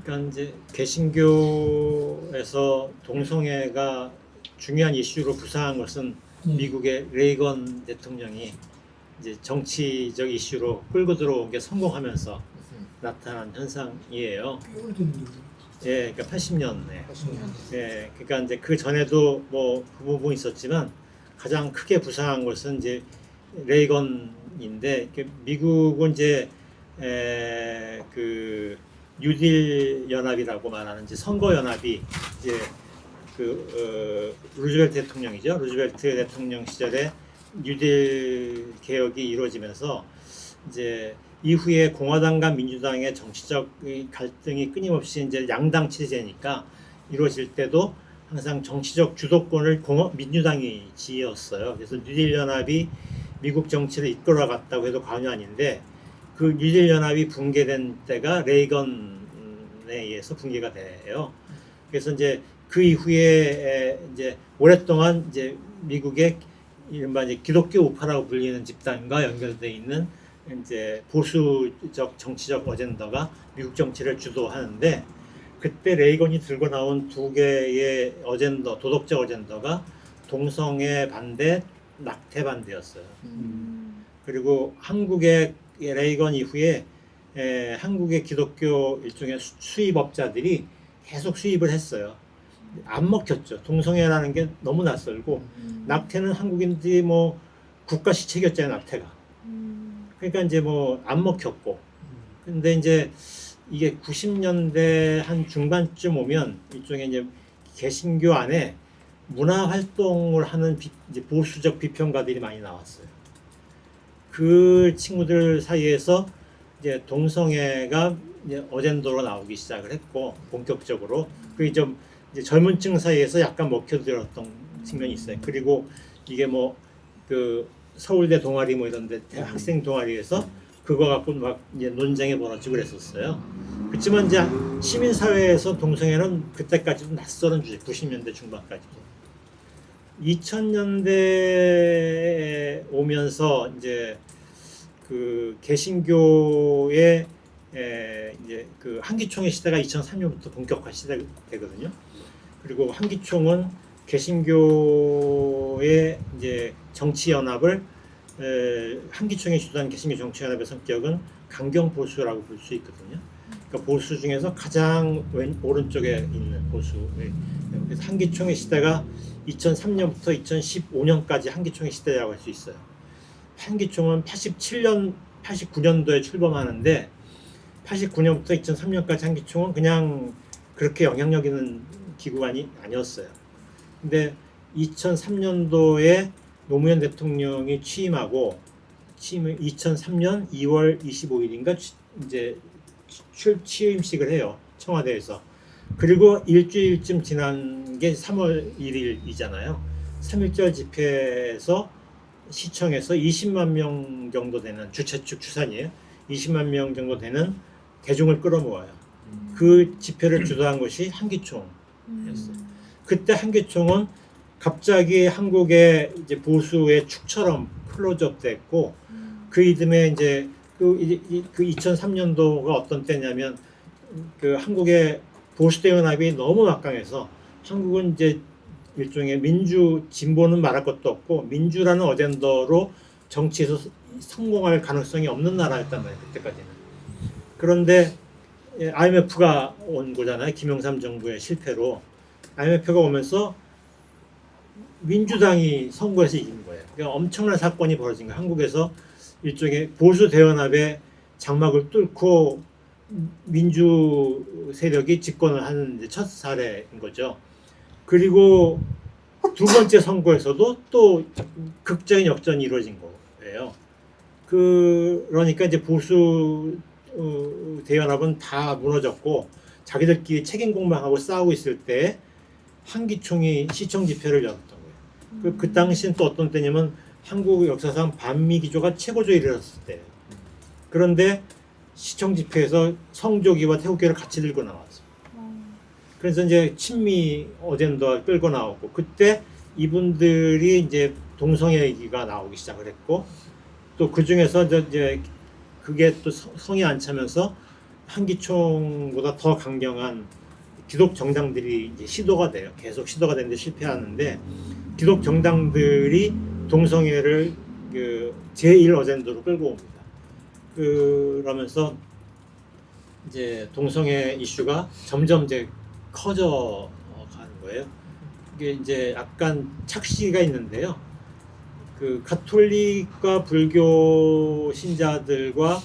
그러니까 이제 개신교에서 동성애가 중요한 이슈로 부상한 것은 미국의 레이건 대통령이 이제 정치적 이슈로 끌고 들어온 게 성공하면서 나타난 현상이에요. 꽤 오래됐는데. 예, 그러니까 80년대. 80년. 예, 그러니까 이제 그 전에도 뭐 그 부분이 있었지만 가장 크게 부상한 것은 이제 레이건인데 미국은 이제 그 뉴딜 연합이라고 말하는 이제 선거 연합이 이제 루즈벨트 대통령이죠. 루즈벨트 대통령 시절에 뉴딜 개혁이 이루어지면서 이제 이후에 공화당과 민주당의 정치적 갈등이 끊임없이 이제 양당 체제니까 이루어질 때도 항상 정치적 주도권을 민주당이 지었어요. 그래서 뉴딜 연합이 미국 정치를 이끌어갔다고 해도 과언이 아닌데 그 뉴딜 연합이 붕괴된 때가 레이건에 의해서 붕괴가 돼요. 그래서 이제 그 이후에 이제 오랫동안 이제 미국의 이른바 이제 기독교 우파라고 불리는 집단과 연결되어 있는 이제 보수적 정치적 어젠더가 미국 정치를 주도하는데 그때 레이건이 들고 나온 두 개의 어젠더, 도덕적 어젠더가 동성애 반대, 낙태 반대였어요. 그리고 한국의 레이건 이후에 한국의 기독교 일종의 수입업자들이 계속 수입을 했어요. 안 먹혔죠. 동성애라는 게 너무 낯설고 낙태는 한국인들이 뭐 국가 시책이었잖아요. 낙태가. 그러니까 이제 뭐 안 먹혔고. 근데 이제 이게 90년대 한 중반쯤 오면 일종의 이제 개신교 안에 문화 활동을 하는 이제 보수적 비평가들이 많이 나왔어요. 그 친구들 사이에서 이제 동성애가 이제 어젠더로 나오기 시작을 했고 본격적으로 그게 좀 이제 젊은층 사이에서 약간 먹혀들었던 측면이 있어요. 그리고 이게 뭐 그 서울대 동아리 뭐 이런데 학생 동아리에서 그거 갖고 막 이제 논쟁이 벌어지고 그랬었어요. 그렇지만 이제 시민 사회에서 동성애는 그때까지도 낯설은 주제, 90년대 중반까지도. 2000년대에 오면서 이제 그 개신교의 이제 그 한기총의 시대가 2003년부터 본격화 시작되거든요. 그리고 한기총은 개신교의 이제 정치 연합을 한기총이 주도한 개신교 정치 연합의 성격은 강경 보수라고 볼 수 있거든요. 그러니까 보수 중에서 가장 오른쪽에 있는 보수. 그래서 한기총의 시대가 2003년부터 2015년까지 한기총의 시대라고 할 수 있어요. 한기총은 89년도에 출범하는데 89년부터 2003년까지 한기총은 그냥 그렇게 영향력 있는 기관이 아니었어요. 근데 2003년도에 노무현 대통령이 취임하고 2003년 2월 25일인가 이제 취임식을 해요. 청와대에서. 그리고 일주일쯤 지난 게 3월 1일이잖아요. 3.1절 집회에서 시청에서 20만 명 정도 되는 주최 측 추산이에요. 20만 명 정도 되는 대중을 끌어모아요. 그 집회를 주도한 것이 한기총이었어요. 그때 한기총은 갑자기 한국의 이제 보수의 축처럼 클로즈업 됐고 그 이듬해 이제 그 2003년도가 어떤 때냐면 그 한국의 보수대 연합이 너무 막강해서 한국은 이제 일종의 민주 진보는 말할 것도 없고 민주라는 어젠더로 정치에서 성공할 가능성이 없는 나라였단 말이에요. 그때까지는. 그런데 IMF가 온 거잖아요. 김영삼 정부의 실패로. IMF가 오면서 민주당이 선거에서 이긴 거예요. 그러니까 엄청난 사건이 벌어진 거예요. 한국에서 일종의 보수 대연합의 장막을 뚫고 민주 세력이 집권을 하는 이제 첫 사례인 거죠. 그리고 두 번째 선거에서도 또 극적인 역전이 이루어진 거예요. 그러니까 이제 보수 대연합은 다 무너졌고 자기들끼리 책임 공방하고 싸우고 있을 때 한기총이 시청 집회를 열었던 거예요. 그 당시는 또 어떤 때냐면 한국 역사상 반미 기조가 최고조에 이르렀을 때예요. 그런데 시청 집회에서 성조기와 태극기를 같이 들고 나왔어요. 그래서 이제 친미 어젠다 끌고 나오고 그때 이분들이 이제 동성애 얘기가 나오기 시작을 했고 또 그 중에서 이제 그게 또 성이 안 차면서 한기총보다 더 강경한 기독 정당들이 이제 시도가 돼요. 계속 시도가 되는데 실패하는데 기독 정당들이 동성애를 그 제1 어젠다로 끌고 옵니다. 그러면서 이제 동성애 이슈가 점점 이제 커져 가는 거예요. 이게 이제 약간 착시가 있는데요. 그 가톨릭과 불교 신자들과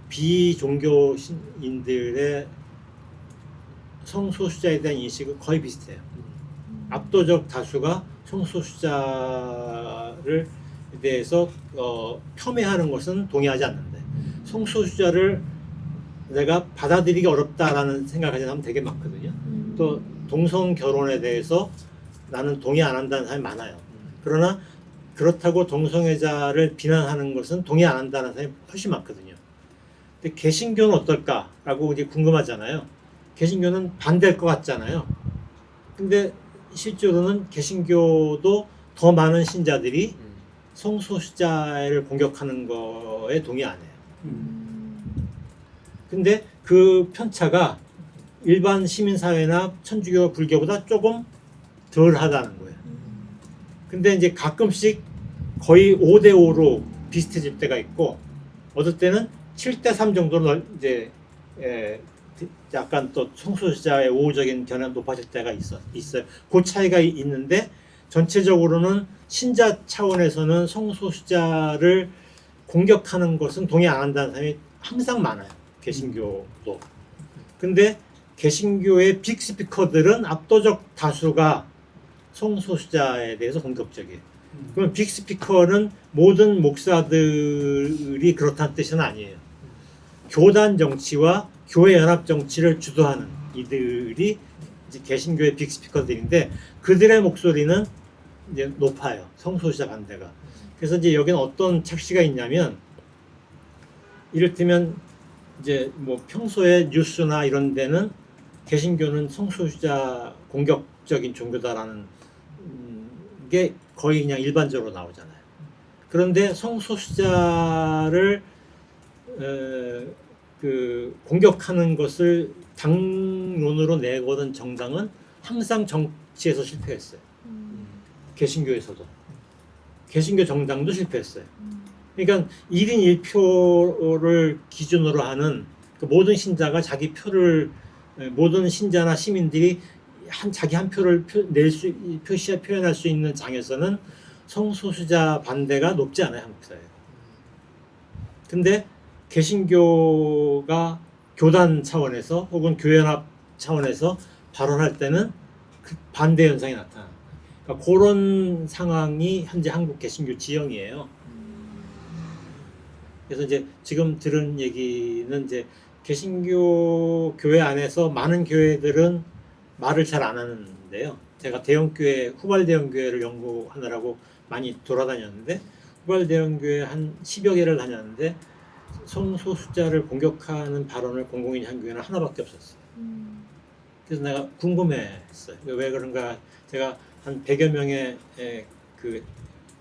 비종교인들의 성소수자에 대한 인식은 거의 비슷해요. 압도적 다수가 성소수자를 대해서 폄훼하는 것은 동의하지 않는데 성소수자를 내가 받아들이기 어렵다라는 생각하는 사람 되게 많거든요. 또 동성 결혼에 대해서 나는 동의 안 한다는 사람이 많아요. 그러나 그렇다고 동성애자를 비난하는 것은 동의 안 한다는 사람이 훨씬 많거든요. 근데 개신교는 어떨까라고 이제 궁금하잖아요. 개신교는 반대할 것 같잖아요. 근데 실제로는 개신교도 더 많은 신자들이 성소수자를 공격하는 거에 동의 안 해요. 근데 그 편차가 일반 시민사회나 천주교, 불교보다 조금 덜 하다는 거예요. 근데 이제 가끔씩 거의 5대5로 비슷해질 때가 있고 어떨 때는 7대3 정도로 이제 약간 또 성소수자의 우호적인 견해가 높아질 때가 있어요. 그 차이가 있는데 전체적으로는 신자 차원에서는 성소수자를 공격하는 것은 동의 안 한다는 사람이 항상 많아요. 개신교도. 근데 개신교의 빅스피커들은 압도적 다수가 성소수자에 대해서 공격적이에요. 그러면 빅스피커는 모든 목사들이 그렇다는 뜻은 아니에요. 교단 정치와 교회 연합 정치를 주도하는 이들이 이제 개신교의 빅스피커들인데 그들의 목소리는 이제 높아요. 성소수자 반대가. 그래서 이제 여기는 어떤 착시가 있냐면 이를테면 이제 뭐 평소에 뉴스나 이런 데는 개신교는 성소수자 공격적인 종교다라는 게 거의 그냥 일반적으로 나오잖아요. 그런데 성소수자를 그 공격하는 것을 당론으로 내거든 정당은 항상 정치에서 실패했어요. 개신교에서도. 개신교 정당도 실패했어요. 그러니까 1인 1표를 기준으로 하는 그 모든 신자가 자기 표를 모든 신자나 시민들이 자기 한 표를 표현할 수 있는 장에서는 성소수자 반대가 높지 않아요, 한국 사회에. 근데 개신교가 교단 차원에서 혹은 교연합 차원에서 발언할 때는 그 반대 현상이 나타나요. 그러니까 그런 상황이 현재 한국 개신교 지형이에요. 그래서 이제 지금 들은 얘기는 이제 개신교 교회 안에서 많은 교회들은 말을 잘 안 하는데요. 제가 대형교회, 후발 대형교회를 연구하느라고 많이 돌아다녔는데 후발 대형교회 한 10여 개를 다녔는데 성소수자를 공격하는 발언을 공공연히 한 교회는 하나밖에 없었어요. 그래서 내가 궁금했어요. 왜 그런가. 제가 한 100여 명의 그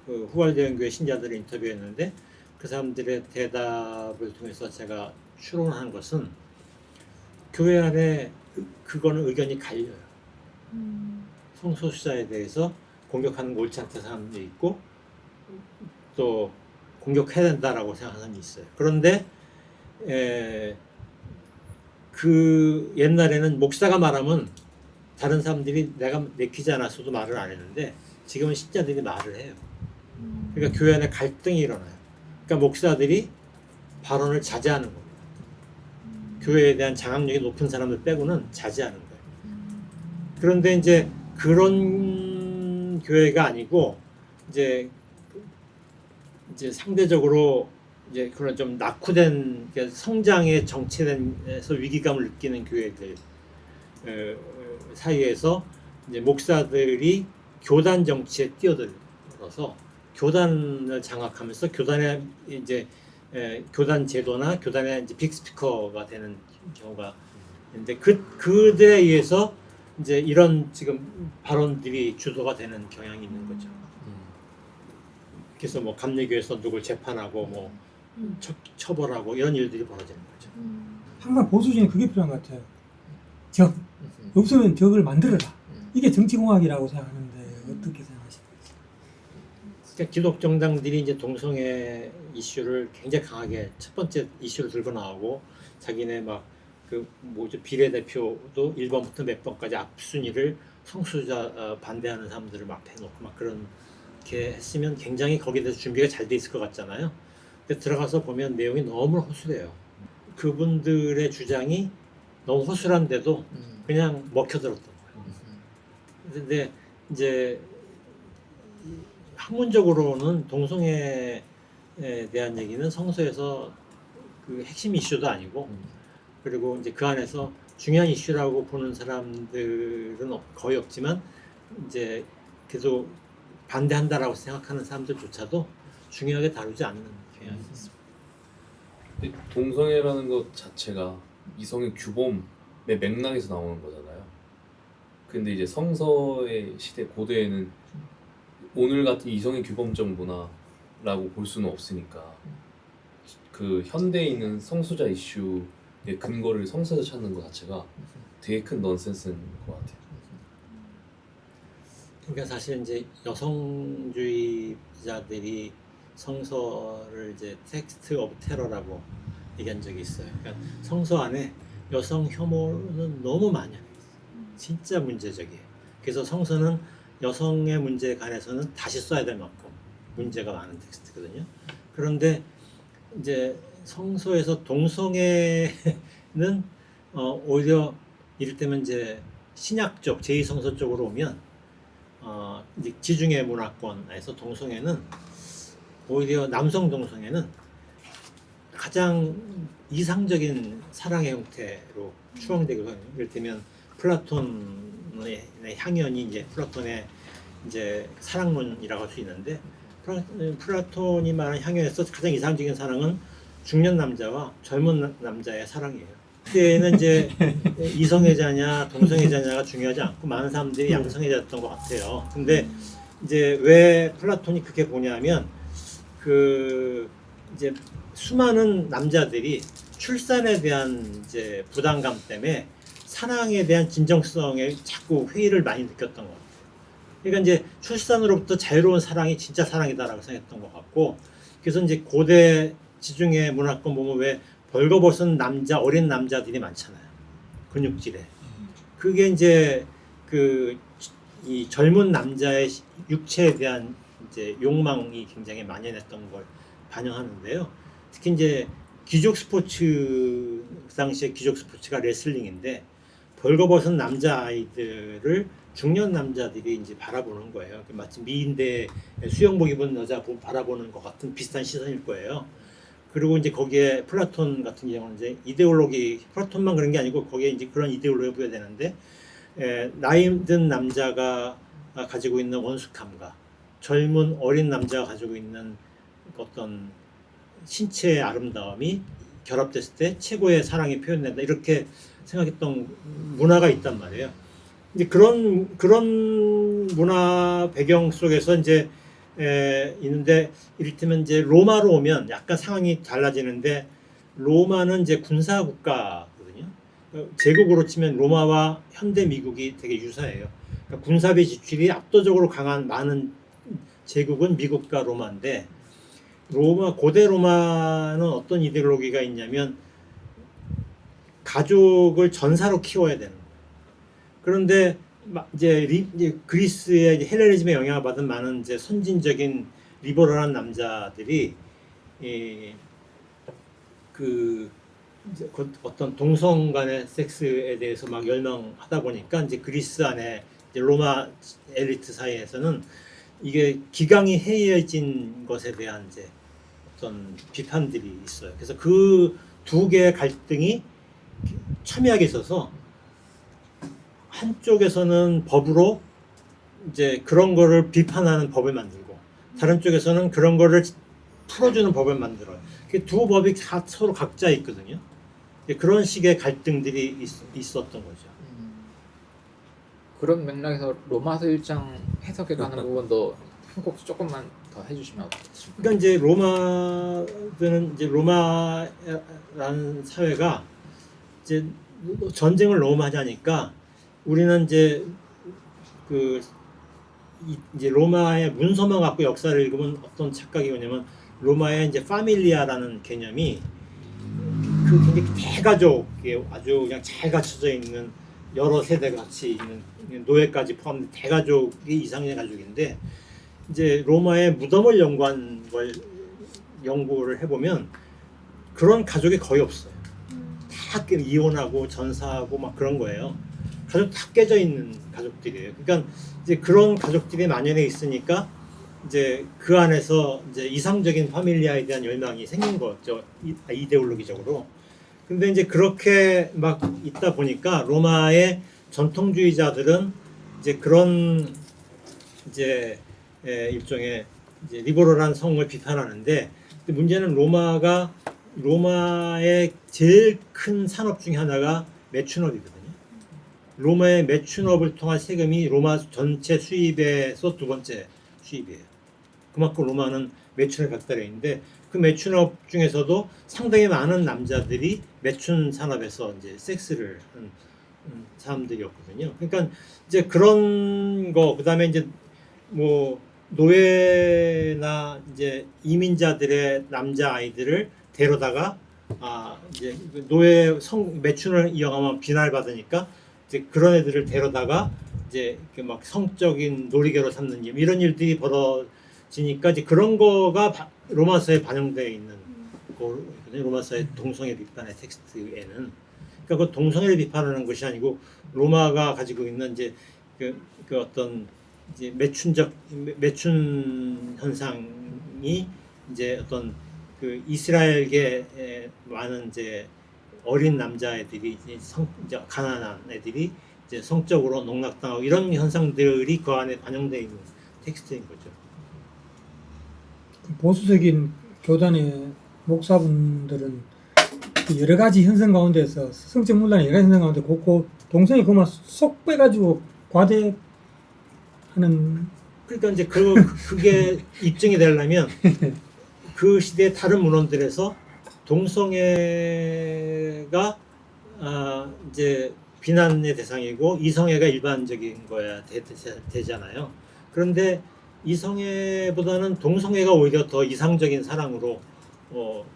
후발 대형교회 신자들을 인터뷰했는데 그 사람들의 대답을 통해서 제가 추론한 것은 교회 안에 그거는 의견이 갈려요. 성소수자에 대해서 공격하는 거 옳지 않다는 사람도 있고 또 공격해야 된다라고 생각하는 사람이 있어요. 그런데 그 옛날에는 목사가 말하면 다른 사람들이 내가 내키지 않았어도 말을 안 했는데 지금은 신자들이 말을 해요. 그러니까 교회 안에 갈등이 일어나요. 그러니까 목사들이 발언을 자제하는 겁니다. 교회에 대한 장악력이 높은 사람들 빼고는 자제하는 거예요. 그런데 이제 그런 교회가 아니고 이제 상대적으로 이제 그런 좀 낙후된 그러니까 성장에 정체된에서 위기감을 느끼는 교회들 사이에서 이제 목사들이 교단 정치에 뛰어들어서 교단을 장악하면서 교단의 이제 교단 제도나 교단의 이제 빅스피커가 되는 경우가 있는데 그들에 의해서 이제 이런 지금 발언들이 주도가 되는 경향이 있는 거죠. 그래서 뭐 감리교에서 누굴 재판하고 뭐 처벌하고 이런 일들이 벌어지는 거죠. 항상 보수 중에 그게 필요한 것 같아요. 적 없으면 적을 만들어라. 이게 정치공학이라고 생각하는데 어떻게 생각하십니까? 그러니까 기독 정당들이 이제 동성애 이슈를 굉장히 강하게 첫 번째 이슈로 들고 나오고 자기네 막 그 뭐죠 비례대표도 1번부터 몇 번까지 앞순위를 성소수자 반대하는 사람들을 막 해놓고 막 그렇게 했으면 굉장히 거기에 대해서 준비가 잘 돼 있을 것 같잖아요. 근데 들어가서 보면 내용이 너무 허술해요. 그분들의 주장이 너무 허술한데도 그냥 먹혀들었던 거예요. 근데 이제 학문적으로는 동성애에 대한 얘기는 성서에서 그 핵심 이슈도 아니고 그리고 이제 그 안에서 중요한 이슈라고 보는 사람들은 거의 없지만 이제 계속 반대한다라고 생각하는 사람들조차도 중요하게 다루지 않는 경향이 있습니다. 근데 동성애라는 것 자체가 이성의 규범의 맥락에서 나오는 거잖아요. 근데 이제 성서의 시대 고대에는 오늘 같은 이성의 규범적 문화라고 볼 수는 없으니까 그 현대에 있는 성소자 이슈의 근거를 성서에서 찾는 것 자체가 되게 큰 넌센스인 것 같아요. 그러니까 사실 이제 여성주의자들이 성서를 이제 텍스트 오브 테러라고 얘기한 적이 있어요. 그러니까 성서 안에 여성 혐오는 너무 많이 있어요. 진짜 문제적이에요. 그래서 성서는 여성의 문제에 관해서는 다시 써야 될 만큼 문제가 많은 텍스트거든요. 그런데 이제 성서에서 동성애는 오히려 이를테면 이제 신약적 제2성서 쪽으로 오면 이제 지중해 문화권에서 동성애는 오히려 남성 동성애는 가장 이상적인 사랑의 형태로 추앙되고 이를테면 플라톤의 향연이 이제 플라톤의 이제 사랑론이라고 할 수 있는데 플라톤이 말한 향연에서 가장 이상적인 사랑은 중년 남자와 젊은 남자의 사랑이에요. 그때는 이제 이성애자냐 동성애자냐가 중요하지 않고 많은 사람들이 양성애자였던 것 같아요. 근데 이제 왜 플라톤이 그렇게 보냐면 그 이제 수많은 남자들이 출산에 대한 이제 부담감 때문에 사랑에 대한 진정성에 자꾸 회의를 많이 느꼈던 것 같아요. 그러니까 이제 출산으로부터 자유로운 사랑이 진짜 사랑이다라고 생각했던 것 같고, 그래서 이제 고대 지중해 문화권 보면 왜 벌거벗은 남자, 어린 남자들이 많잖아요. 근육질에. 그게 이제 그 이 젊은 남자의 육체에 대한 이제 욕망이 굉장히 만연했던 걸 반영하는데요. 특히 이제 귀족 스포츠, 그 당시에 귀족 스포츠가 레슬링인데 벌거벗은 남자 아이들을 중년 남자들이 이제 바라보는 거예요. 마치 미인대 수영복 입은 여자 바라보는 것 같은 비슷한 시선일 거예요. 그리고 이제 거기에 플라톤 같은 경우는 이제 이데올로기, 플라톤만 그런 게 아니고 거기에 이제 그런 이데올로기가 보여야 되는데, 나이 든 남자가 가지고 있는 원숙함과 젊은 어린 남자가 가지고 있는 어떤 신체의 아름다움이 결합됐을 때 최고의 사랑이 표현된다, 이렇게 생각했던 문화가 있단 말이에요. 이제 그런 문화 배경 속에서 이제 있는데, 이를테면 이제 로마로 오면 약간 상황이 달라지는데, 로마는 이제 군사 국가거든요. 제국으로 치면 로마와 현대 미국이 되게 유사해요. 그러니까 군사비 지출이 압도적으로 강한 많은 제국은 미국과 로마인데, 고대 로마는 어떤 이데올로기가 있냐면 가족을 전사로 키워야 되는 거예요. 그런데 이제 그리스의 이제 헬레니즘에 영향을 받은 많은 이제 선진적인 리버럴한 남자들이 이제 어떤 동성 간의 섹스에 대해서 막 열망하다 보니까 이제 그리스 안에 이제 로마 엘리트 사이에서는 이게 기강이 해이해진 것에 대한 이제 어떤 비판들이 있어요. 그래서 그 두 개의 갈등이 첨예하게 있어서 한쪽에서는 법으로 이제 그런 거를 비판하는 법을 만들고 다른 쪽에서는 그런 거를 풀어주는 법을 만들어요. 두 법이 다 서로 각자 있거든요. 그런 식의 갈등들이 있었던 거죠. 그런 맥락에서 로마서 1장 해석에 관한 부분도 꼭 조금만 더 해주시면 어떻겠습니까? 그러니까 이제 로마들은 이제 로마라는 사회가 이제 전쟁을 너무 많이 하니까 우리는 이제 이제 로마의 문서만 갖고 역사를 읽으면 어떤 착각이 오냐면 로마의 이제 파밀리아라는 개념이 굉장히 대가족이 아주 그냥 잘 갖춰져 있는 여러 세대가 같이 있는 노예까지 포함된 대가족이 이상의 가족인데 이제 로마의 무덤을 연구한 걸 연구를 해보면 그런 가족이 거의 없어요. 다 이혼하고 전사하고 막 그런 거예요. 가족 다 깨져 있는 가족들이에요. 그러니까 이제 그런 가족들이 만연해 있으니까 이제 그 안에서 이제 이상적인 파밀리아에 대한 열망이 생긴 거죠. 이데올로기적으로. 근데 이제 그렇게 막 있다 보니까 로마의 전통주의자들은 이제 그런 이제 일종의 이제 리버럴한 성을 비판하는데 문제는 로마의 제일 큰 산업 중에 하나가 매춘업이거든요. 로마의 매춘업을 통한 세금이 로마 전체 수입에서 두 번째 수입이에요. 그만큼 로마는 매춘을 갖다 있는데 그 매춘업 중에서도 상당히 많은 남자들이 매춘 산업에서 이제 섹스를 하는 사람들이었거든요. 그러니까 이제 그런 거 그다음에 이제 뭐 노예나 이제 이민자들의 남자 아이들을 데려다가 이제 노예 매춘을 이용하면 비난을 받으니까 이제 그런 애들을 데려다가 이제 막 성적인 놀이개로 삼는 일 이런 일들이 벌어지니까 이제 그런 거가 로마서에 반영되어 있는 거거든요. 로마서의 동성애 비판의 텍스트에는 그러니까 그 동성애를 비판하는 것이 아니고 로마가 가지고 있는 이제 그 어떤 이제 매춘 현상이 이제 어떤 그 이스라엘계 많은 이제 어린 남자애들이 이제 가난한 애들이 이제 성적으로 농락당하고 이런 현상들이 그 안에 반영되어 있는 텍스트인 거죠. 보수적인 교단의 목사분들은 여러 가지 현상 가운데서 성적 문란의 여러 가지 현상 가운데 그 동성애 그만 쏙 빼가지고 과대하는. 그러니까 이제 그게 입증이 되려면 그 시대 다른 문헌들에서 동성애가 이제 비난의 대상이고 이성애가 일반적인 거야 되잖아요. 그런데 이성애보다는 동성애가 오히려 더 이상적인 사랑으로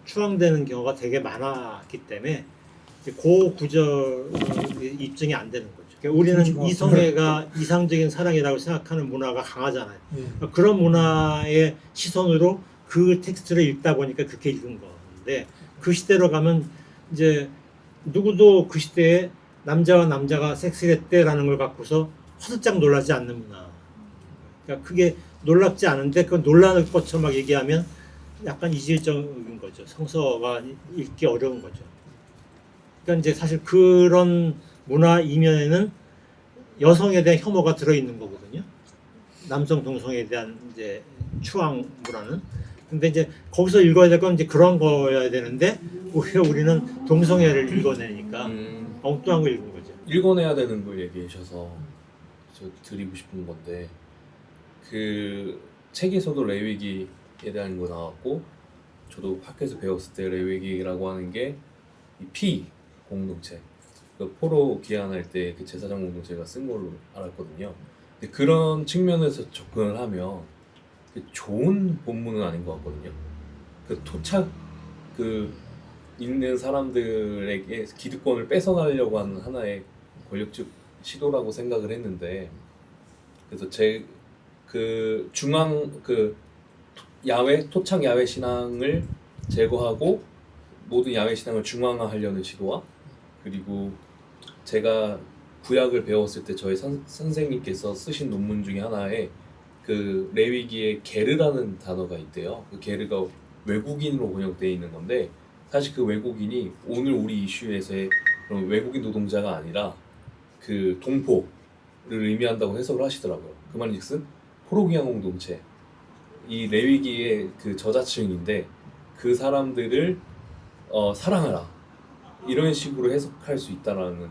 추앙되는 경우가 되게 많았기 때문에 그 구절이 입증이 안 되는 거죠. 그러니까 우리는 이성애가 이상적인 사랑이라고 생각하는 문화가 강하잖아요. 그러니까 그런 문화의 시선으로 그 텍스트를 읽다 보니까 그렇게 읽은 건데 그 시대로 가면 이제 누구도 그 시대에 남자와 남자가 섹스를 했대라는 걸 갖고서 화들짝 놀라지 않는 문화. 그러니까 그게 놀랍지 않은데 그 놀라는 것처럼 막 얘기하면 약간 이질적인 거죠. 성서가 읽기 어려운 거죠. 그러니까 이제 사실 그런 문화 이면에는 여성에 대한 혐오가 들어있는 거거든요. 남성 동성애에 대한 이제 추앙 문화는. 근데 이제 거기서 읽어야 될 건 이제 그런 거여야 되는데 오히려 우리는 동성애를 읽어내니까 엉뚱한 거 읽은 거죠. 읽어내야 되는 걸 얘기하셔서 저 드리고 싶은 건데 그 책에서도 레위기에 대한 거 나왔고 저도 학교에서 배웠을 때 레위기라고 하는 게 이 피 공동체 그 포로 귀환할 때 그 제사장 공동체가 쓴 걸로 알았거든요. 근데 그런 측면에서 접근을 하면 좋은 본문은 아닌 것 같거든요. 그 토착 그 있는 사람들에게 기득권을 뺏어가려고 하는 하나의 권력적 시도라고 생각을 했는데, 그래서 제 그 중앙 그 야외 토착 야외 신앙을 제거하고 모든 야외 신앙을 중앙화하려는 시도와, 그리고 제가 구약을 배웠을 때 저희 선생님께서 쓰신 논문 중에 하나에 그 레위기에 게르라는 단어가 있대요. 그 게르가 외국인으로 번역되어 있는 건데, 사실 그 외국인이 오늘 우리 이슈에서의 그런 외국인 노동자가 아니라 그 동포를 의미한다고 해석을 하시더라고요. 그 말인즉슨 포로기한 공동체, 이 레위기의 그 저자층인데 그 사람들을 사랑하라, 이런 식으로 해석할 수 있다라는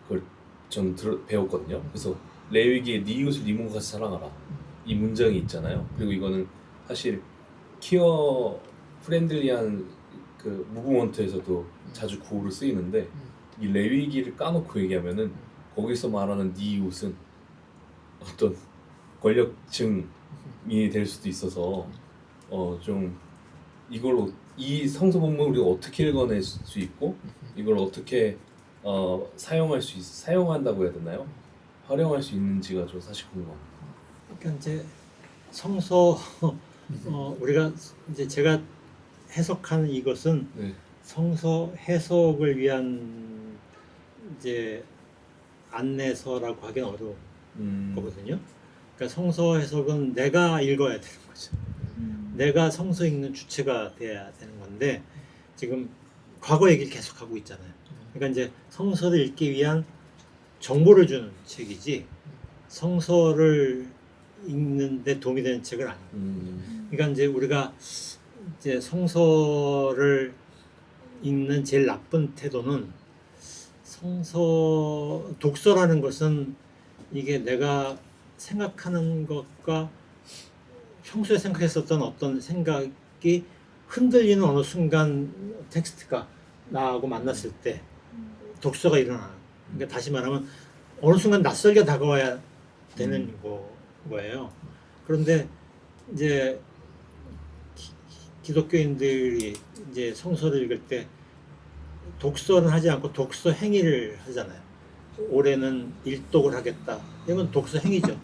걸 전 배웠거든요. 그래서 레위기에 네 이웃을 네 몸과 같이 사랑하라, 이 문장이 있잖아요. 그리고 이거는 사실 키어 프렌들리한 그 무브먼트에서도 자주 구호로 쓰이는데, 이 레위기를 까놓고 얘기하면은 거기서 말하는 네 이웃은 어떤 권력층이 될 수도 있어서 좀 이걸로 이 성서 본문을 우리가 어떻게 읽어낼 수 있고 이걸 어떻게 사용한다고 해야 되나요? 활용할 수 있는지가 좀 사실 궁금합니다. 그러니까 이제 성서 우리가 이제 제가 해석하는 이것은 네. 성서 해석을 위한 이제 안내서라고 하기는 어려운 거거든요. 그러니까 성서 해석은 내가 읽어야 되는 거죠. 내가 성서 읽는 주체가 돼야 되는 건데, 지금 과거 얘기를 계속하고 있잖아요. 그러니까 이제 성서를 읽기 위한 정보를 주는 책이지 성서를 읽는데 도움이 되는 책은 아니에요. 그러니까 이제 우리가 이제 성서를 읽는 제일 나쁜 태도는, 성서 독서라는 것은 이게 내가 생각하는 것과 평소에 생각했었던 어떤 생각이 흔들리는 어느 순간 텍스트가 나하고 만났을 때 독서가 일어나요. 그러니까 다시 말하면 어느 순간 낯설게 다가와야 되는 거예요. 그런데 이제 기독교인들이 이제 성서를 읽을 때 독서는 하지 않고 독서 행위를 하잖아요. 올해는 일독을 하겠다. 이건 독서 행위죠.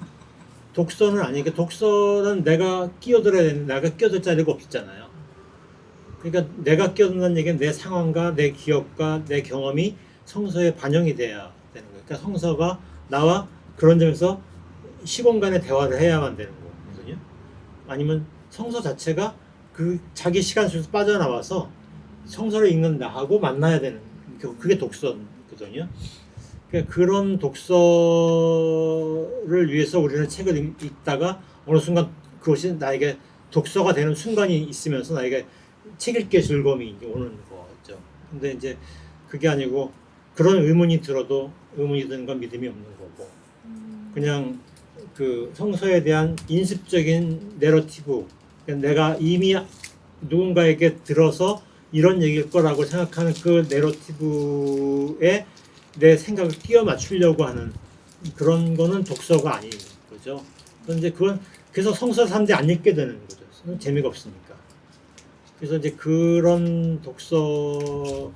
독서는 아니니까, 독서는 내가 끼어들어야 되는, 내가 끼어들 자리가 없잖아요. 그러니까 내가 끼어든다는 얘기는 내 상황과 내 기억과 내 경험이 성서에 반영이 돼야 되는 거예요. 그러니까 성서가 나와 그런 점에서 시공간의 대화를 해야만 되는 거거든요. 아니면 성서 자체가 그 자기 시간 속에서 빠져나와서 성서를 읽는 나하고 만나야 되는, 그게 독서거든요. 그러니까 그런 독서를 위해서 우리는 책을 읽다가 어느 순간 그것이 나에게 독서가 되는 순간이 있으면서 나에게 책 읽기의 즐거움이 오는 거죠. 근데 이제 그게 아니고, 그런 의문이 들어도 의문이 드는 건 믿음이 없는 거고, 그냥 그 성서에 대한 인습적인 내러티브, 그러니까 내가 이미 누군가에게 들어서 이런 얘기일 거라고 생각하는 그 내러티브에 내 생각을 끼워 맞추려고 하는 그런 거는 독서가 아닌 거죠. 그런데 그래서 성서 사람들이 안 읽게 되는 거죠. 재미가 없으니까. 그래서 이제 그런 독서는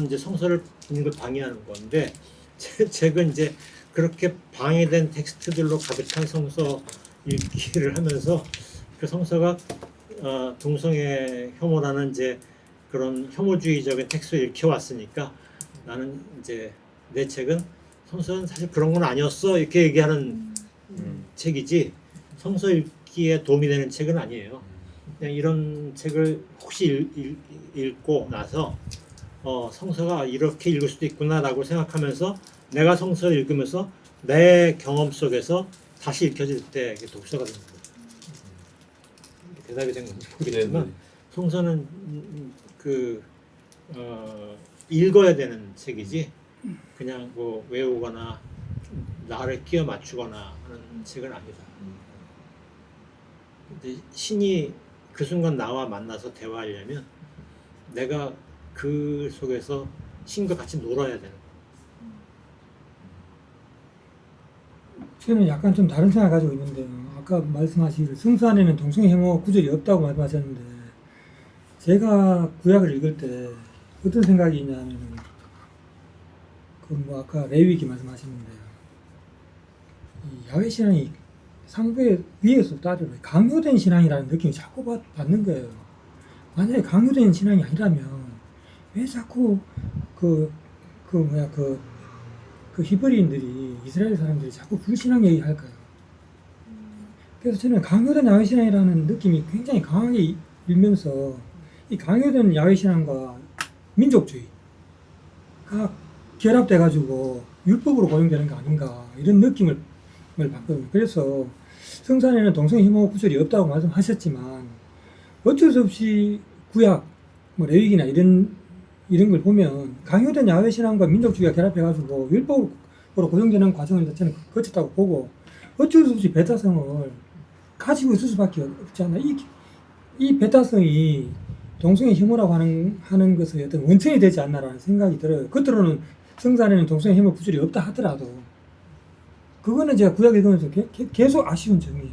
이제 성서를 읽는 걸 방해하는 건데, 책은 이제 그렇게 방해된 텍스트들로 가득한 성서 읽기를 하면서 그 성서가 동성애 혐오라는 이제 그런 혐오주의적인 텍스트를 읽혀왔으니까, 나는 이제 내 책은 성서는 사실 그런 건 아니었어, 이렇게 얘기하는 책이지 성서 읽기에 도움이 되는 책은 아니에요. 그냥 이런 책을 혹시 읽고 나서 성서가 이렇게 읽을 수도 있구나라고 생각하면서 내가 성서를 읽으면서 내 경험 속에서 다시 읽혀질 때 독서가 되는 거예요. 대답이 된 건지 모르겠지만, 성서는 읽어야 되는 책이지 그냥 뭐 외우거나 나를 끼워 맞추거나 하는 책은 아니다. 근데 신이 그 순간 나와 만나서 대화하려면 내가 그 속에서 신과 같이 놀아야 되는 거예요. 저는 약간 좀 다른 생각 가지고 있는데요. 아까 말씀하신 성서 안에는 동성애 혐오 구절이 없다고 말씀하셨는데, 제가 구약을 읽을 때 어떤 생각이 있냐면 그 뭐 아까 레위기 말씀하셨는데 이 야훼 신앙이 상부의 위에서 따르면 강요된 신앙이라는 느낌이 자꾸 받는 거예요. 만약에 강요된 신앙이 아니라면 왜 자꾸 그 히브리인들이 이스라엘 사람들이 자꾸 불신앙 얘기할까요? 그래서 저는 강요된 야훼 신앙이라는 느낌이 굉장히 강하게 일면서 이 강요된 야훼 신앙과 민족주의가 결합돼 가지고 율법으로 고용되는 거 아닌가 이런 느낌을 받거든요. 그래서 성산에는 동성애 혐오 구절이 없다고 말씀하셨지만 어쩔 수 없이 구약, 뭐 레위기나 이런 걸 보면 강요된 야훼 신앙과 민족주의가 결합해 가지고 율법으로 고용되는 과정을 저는 거쳤다고 보고 어쩔 수 없이 배타성을 가지고 있을 수밖에 없지 않나. 이 배타성이 동성애 혐오라고 하는 것의 어떤 원천이 되지 않나라는 생각이 들어요. 겉으로는 성산에는 동성애 혐오 구절이 없다 하더라도 그거는 제가 구약 읽으면서 계속 아쉬운 점이에요.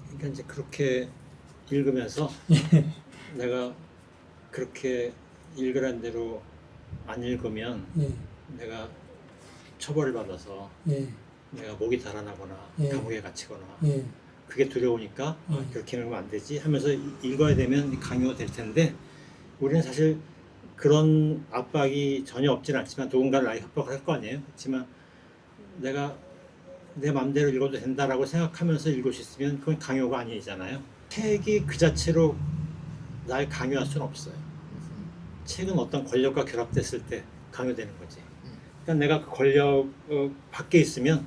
그러니까 이제 그렇게 읽으면서 내가 그렇게 읽으란 대로 안 읽으면 예, 내가 처벌을 받아서 예, 내가 목이 달아나거나 예. 감옥에 갇히거나 예, 그게 두려우니까 예. 그렇게 읽으면 안 되지 하면서 읽어야 되면 강요가 될 텐데 우리는 사실 그런 압박이 전혀 없지는 않지만 누군가를 나에게 협박을 할 거 아니에요. 그렇지만 내가 내 마음대로 읽어도 된다라고 생각하면서 읽을 수 있으면 그건 강요가 아니잖아요. 책이 그 자체로 날 강요할 수는 없어요. 책은 어떤 권력과 결합됐을 때 강요되는 거지. 그러니까 내가 그 권력 밖에 있으면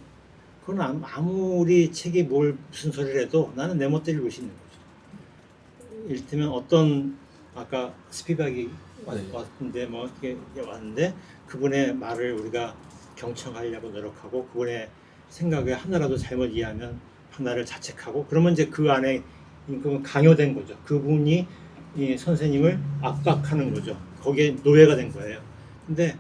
그건 아무리 책이 무슨 소리를 해도 나는 내 멋대로 읽을 수 있는 거죠. 이를테면 어떤 아까 스피박이 왔는데 뭐 이게 왔는데 그분의 말을 우리가 경청하려고 노력하고 그분의 생각을 하나라도 잘못 이해하면 하나를 자책하고 그러면 이제 그 안에 그건 강요된 거죠. 그분이 이 선생님을 압박하는 거죠. 거기에 노예가 된 거예요. 근데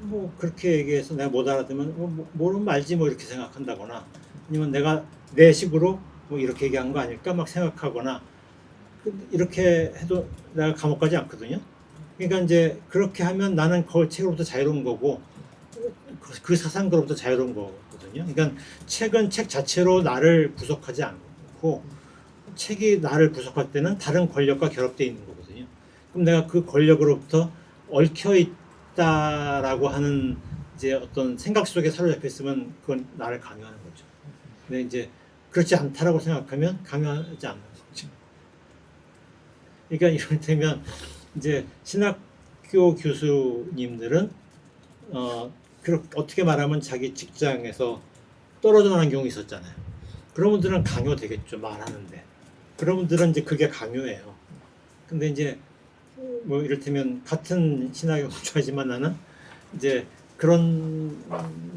뭐 그렇게 얘기해서 내가 못 알아들으면 모르면 말지 뭐 이렇게 생각한다거나 아니면 내가 내 식으로 뭐 이렇게 얘기한 거 아닐까 막 생각하거나 이렇게 해도 내가 감옥 가지 않거든요. 그러니까 이제 그렇게 하면 나는 그 책으로부터 자유로운 거고 그 사상으로부터 자유로운 거거든요. 그러니까 책은 책 자체로 나를 구속하지 않고 책이 나를 구속할 때는 다른 권력과 결합되어 있는 거거든요. 그럼 내가 그 권력으로부터 얽혀 있다라고 하는 이제 어떤 생각 속에 사로잡혀 있으면 그건 나를 강요하는 거죠. 근데 이제 그렇지 않다라고 생각하면 강요하지 않는 거죠. 그러니까 이를테면 이제 신학교 교수님들은 어떻게 말하면 자기 직장에서 떨어져 나가는 경우 있었잖아요. 그런 분들은 강요되겠죠, 말하는데. 그런 분들은 이제 그게 강요예요. 근데 이제 뭐 이를테면 같은 신학을 공부하지만 나는 이제 그런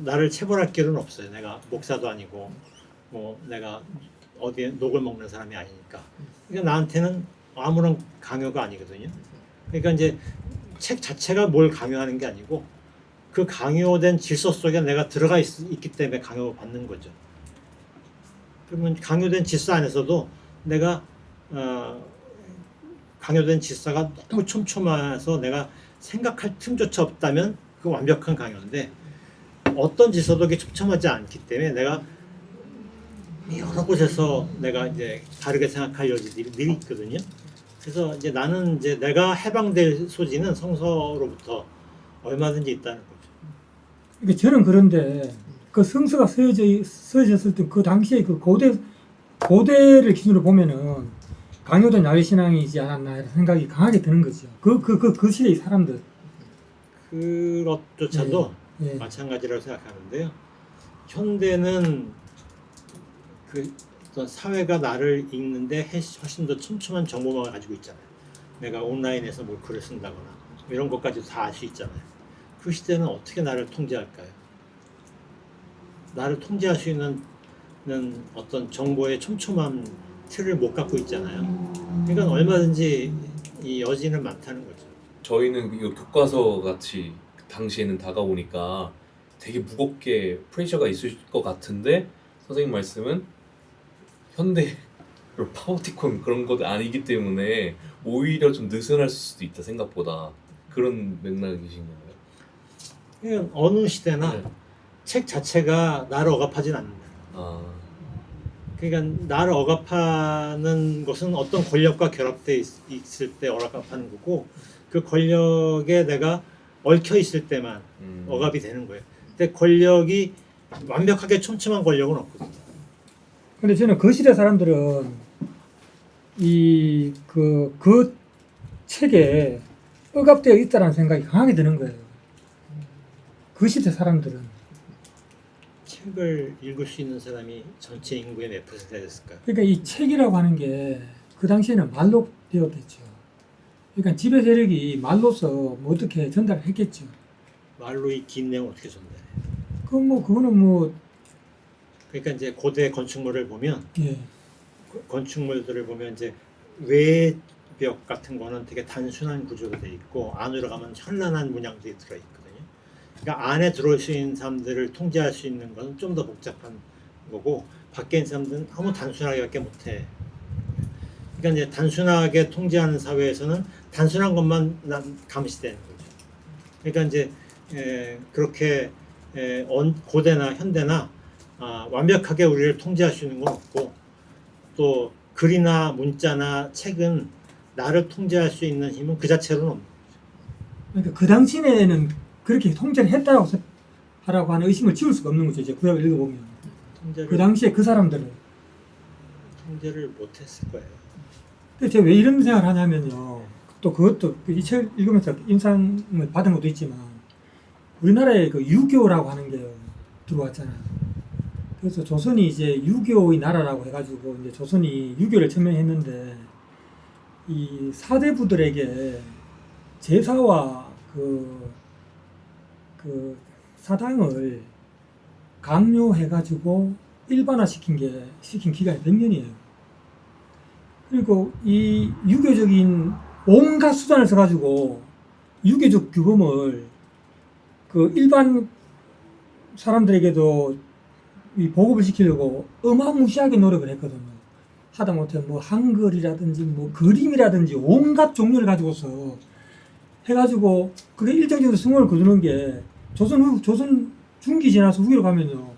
나를 체벌할 길은 없어요. 내가 목사도 아니고 뭐 내가 어디에 녹을 먹는 사람이 아니니까. 그러니까 나한테는 아무런 강요가 아니거든요. 그러니까 이제 책 자체가 뭘 강요하는 게 아니고 그 강요된 질서 속에 내가 들어가 있기 때문에 강요받는 거죠. 그러면 강요된 질서 안에서도 내가 강요된 질서가 너무 촘촘해서 내가 생각할 틈조차 없다면 그 완벽한 강요인데 어떤 질서도 그게 촘촘하지 않기 때문에 내가 여러 곳에서 내가 이제 다르게 생각할 여지들이 늘 있거든요. 그래서 이제 나는 이제 내가 해방될 소지는 성서로부터 얼마든지 있다는 거죠. 그러니까 저는 그런데 그 성서가 쓰여졌을 때 그 당시에 그 고대를 기준으로 보면은 강요된 야훼 신앙이지 않았나 이런 생각이 강하게 드는 거죠. 그 시대의 사람들. 그것조차도 예. 마찬가지라고 생각하는데요. 현대는 그 어떤 사회가 나를 읽는데 훨씬 더 촘촘한 정보망을 가지고 있잖아요. 내가 온라인에서 뭐 글을 쓴다거나 이런 것까지 다 알 수 있잖아요. 그 시대는 어떻게 나를 통제할까요? 나를 통제할 수 있는 어떤 정보의 촘촘한 틀을 못 갖고 있잖아요. 그러니까 얼마든지 이 여지는 많다는 거죠. 저희는 이거 교과서 같이 당시에는 다가오니까 되게 무겁게 프레셔가 있을 것 같은데 선생님 말씀은 현대 그리고 파워티콘 그런 것도 아니기 때문에 오히려 좀 느슨할 수도 있다 생각보다 그런 맥락이신 건가요? 그냥 어느 시대나 네. 책 자체가 나를 억압하진 않는다. 아, 그러니까 나를 억압하는 것은 어떤 권력과 결합돼 있을 때 억압하는 거고 그 권력에 내가 얽혀 있을 때만 억압이 되는 거예요. 근데 권력이 완벽하게 촘촘한 권력은 없거든요. 근데 저는 그 시대 사람들은 그 책에 억압되어 있다는 생각이 강하게 드는 거예요. 그 시대 사람들은. 책을 읽을 수 있는 사람이 전체 인구의 몇 퍼센트가 됐을까요? 그러니까 이 책이라고 하는 게 그 당시에는 말로 되어졌죠. 그러니까 지배 세력이 말로서 뭐 어떻게 전달을 했겠죠. 말로 이 긴 내용 어떻게 전달해? 그거는 뭐, 그러니까 이제 고대 건축물을 보면 예. 건축물들을 보면 이제 외벽 같은 거는 되게 단순한 구조로 돼 있고 안으로 가면 현란한 문양들이 들어 있거든요. 그러니까 안에 들어올 수 있는 사람들을 통제할 수 있는 것은 좀 더 복잡한 거고 밖에 있는 사람들은 너무 단순하게밖에 못해. 그러니까 이제 단순하게 통제하는 사회에서는 단순한 것만 감시되는 거죠. 그러니까 이제 그렇게 고대나 현대나 완벽하게 우리를 통제할 수 있는 건 없고 또 글이나 문자나 책은 나를 통제할 수 있는 힘은 그 자체로는 없는 그러니까 그 당시에는 그렇게 통제를 했다고 하라고 하는 의심을 지울 수가 없는 거죠. 이제 구약을 읽어보면. 통제를, 그 당시에 그 사람들은. 통제를 못했을 거예요. 근데 제가 왜 이런 생각을 하냐면요. 또 그것도 이 책 읽으면서 인상을 받은 것도 있지만 우리나라에 그 유교라고 하는 게 들어왔잖아요. 그래서 조선이 이제 유교의 나라라고 해가지고 이제 조선이 유교를 천명했는데 이 사대부들에게 제사와 그 사당을 강요해가지고 일반화시킨 기간이 몇 년이에요. 그리고 이 유교적인 온갖 수단을 써가지고 유교적 규범을 그 일반 사람들에게도 이 보급을 시키려고 어마무시하게 노력을 했거든요. 하다못해 뭐 한글이라든지 뭐 그림이라든지 온갖 종류를 가지고서 해가지고 그게 일정적으로 승원을 거두는 게 조선 중기 지나서 후기로 가면요.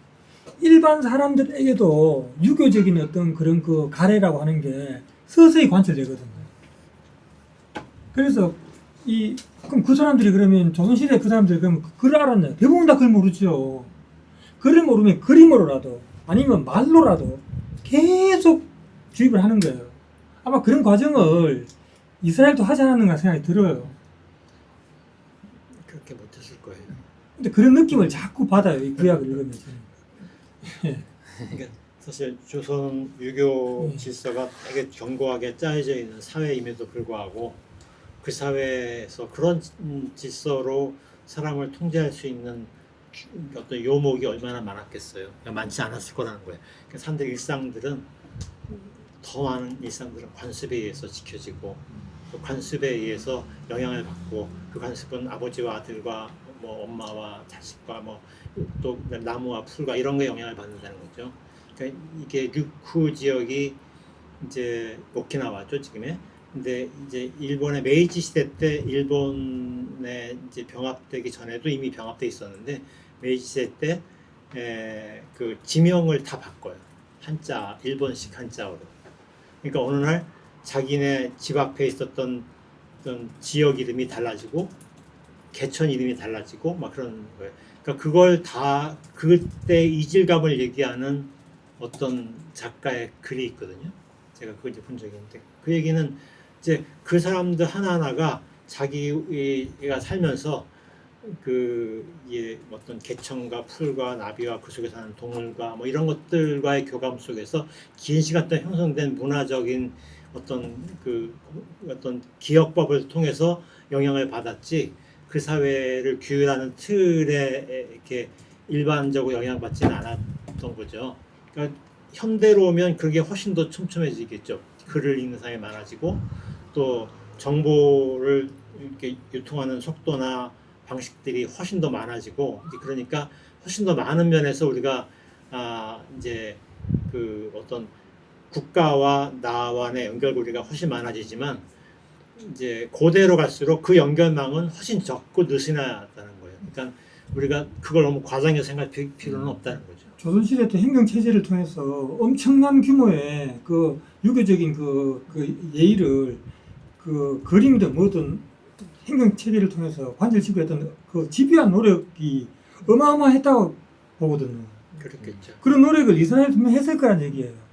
일반 사람들에게도 유교적인 어떤 그런 그 가래라고 하는 게 서서히 관철되거든요. 그래서 그럼 그 사람들이 그러면 조선시대 그 사람들이 그러면 글을 알았나요? 대부분 다 글 모르죠. 글을 모르면 그림으로라도 아니면 말로라도 계속 주입을 하는 거예요. 아마 그런 과정을 이스라엘도 하지 않았는가 생각이 들어요. 그렇게 못했을 거예요. 근데 그런 느낌을 자꾸 받아요. 이 구약을 읽으면서. 예. 그러니까 사실 조선 유교 질서가 되게 견고하게 짜여져 있는 사회임에도 불구하고 그 사회에서 그런 질서로 사람을 통제할 수 있는 어떤 요목이 얼마나 많았겠어요. 그러니까 많지 않았을 거라는 거예요. 그러니까 사람들 일상들은 더 많은 일상들은 관습에 의해서 지켜지고 그 관습에 의해서 영향을 받고 그 관습은 아버지와 아들과 뭐 엄마와 자식과 뭐 또 나무와 풀과 이런 거에 영향을 받는다는 거죠. 그러니까 이게 류쿠 지역이 이제 오키나와죠 지금의. 근데 이제 일본의 메이지 시대 때 일본에 이제 병합되기 전에도 이미 병합돼 있었는데 메이지 시대 때 그 지명을 다 바꿔요. 한자 일본식 한자어로. 그러니까 어느 날 자기네 집 앞에 있었던 어떤 지역 이름이 달라지고 개천 이름이 달라지고 막 그런 거예요. 그러니까 그걸 다 그때 이질감을 얘기하는 어떤 작가의 글이 있거든요. 제가 그걸 이제 본 적이 있는데 그 얘기는 이제 그 사람들 하나하나가 자기가 살면서 어떤 개천과 풀과 나비와 그 속에 사는 동물과 뭐 이런 것들과의 교감 속에서 긴 시간 동안 형성된 문화적인 어떤 기억법을 통해서 영향을 받았지 그 사회를 규율하는 틀에 이렇게 일반적으로 영향받지는 않았던 거죠. 그러니까 현대로 오면 그게 훨씬 더 촘촘해지겠죠. 글을 읽는 사람이 많아지고 또 정보를 이렇게 유통하는 속도나 방식들이 훨씬 더 많아지고 그러니까 훨씬 더 많은 면에서 우리가 이제 그 어떤 국가와 나와의 연결고리가 훨씬 많아지지만 이제 고대로 갈수록 그 연결망은 훨씬 적고 느슨하다는 거예요. 그러니까 우리가 그걸 너무 과장해서 생각할 필요는 없다는 거죠. 조선시대 때 행정 체제를 통해서 엄청난 규모의 그 유교적인 그 예의를 그 그림이든 뭐든 행정 체계를 통해서 관철시키고 했던 그 집요한 노력이 어마어마했다고 보거든요. 그렇겠죠. 그런 노력을 이스라엘이 분명히 했을 거란 얘기예요.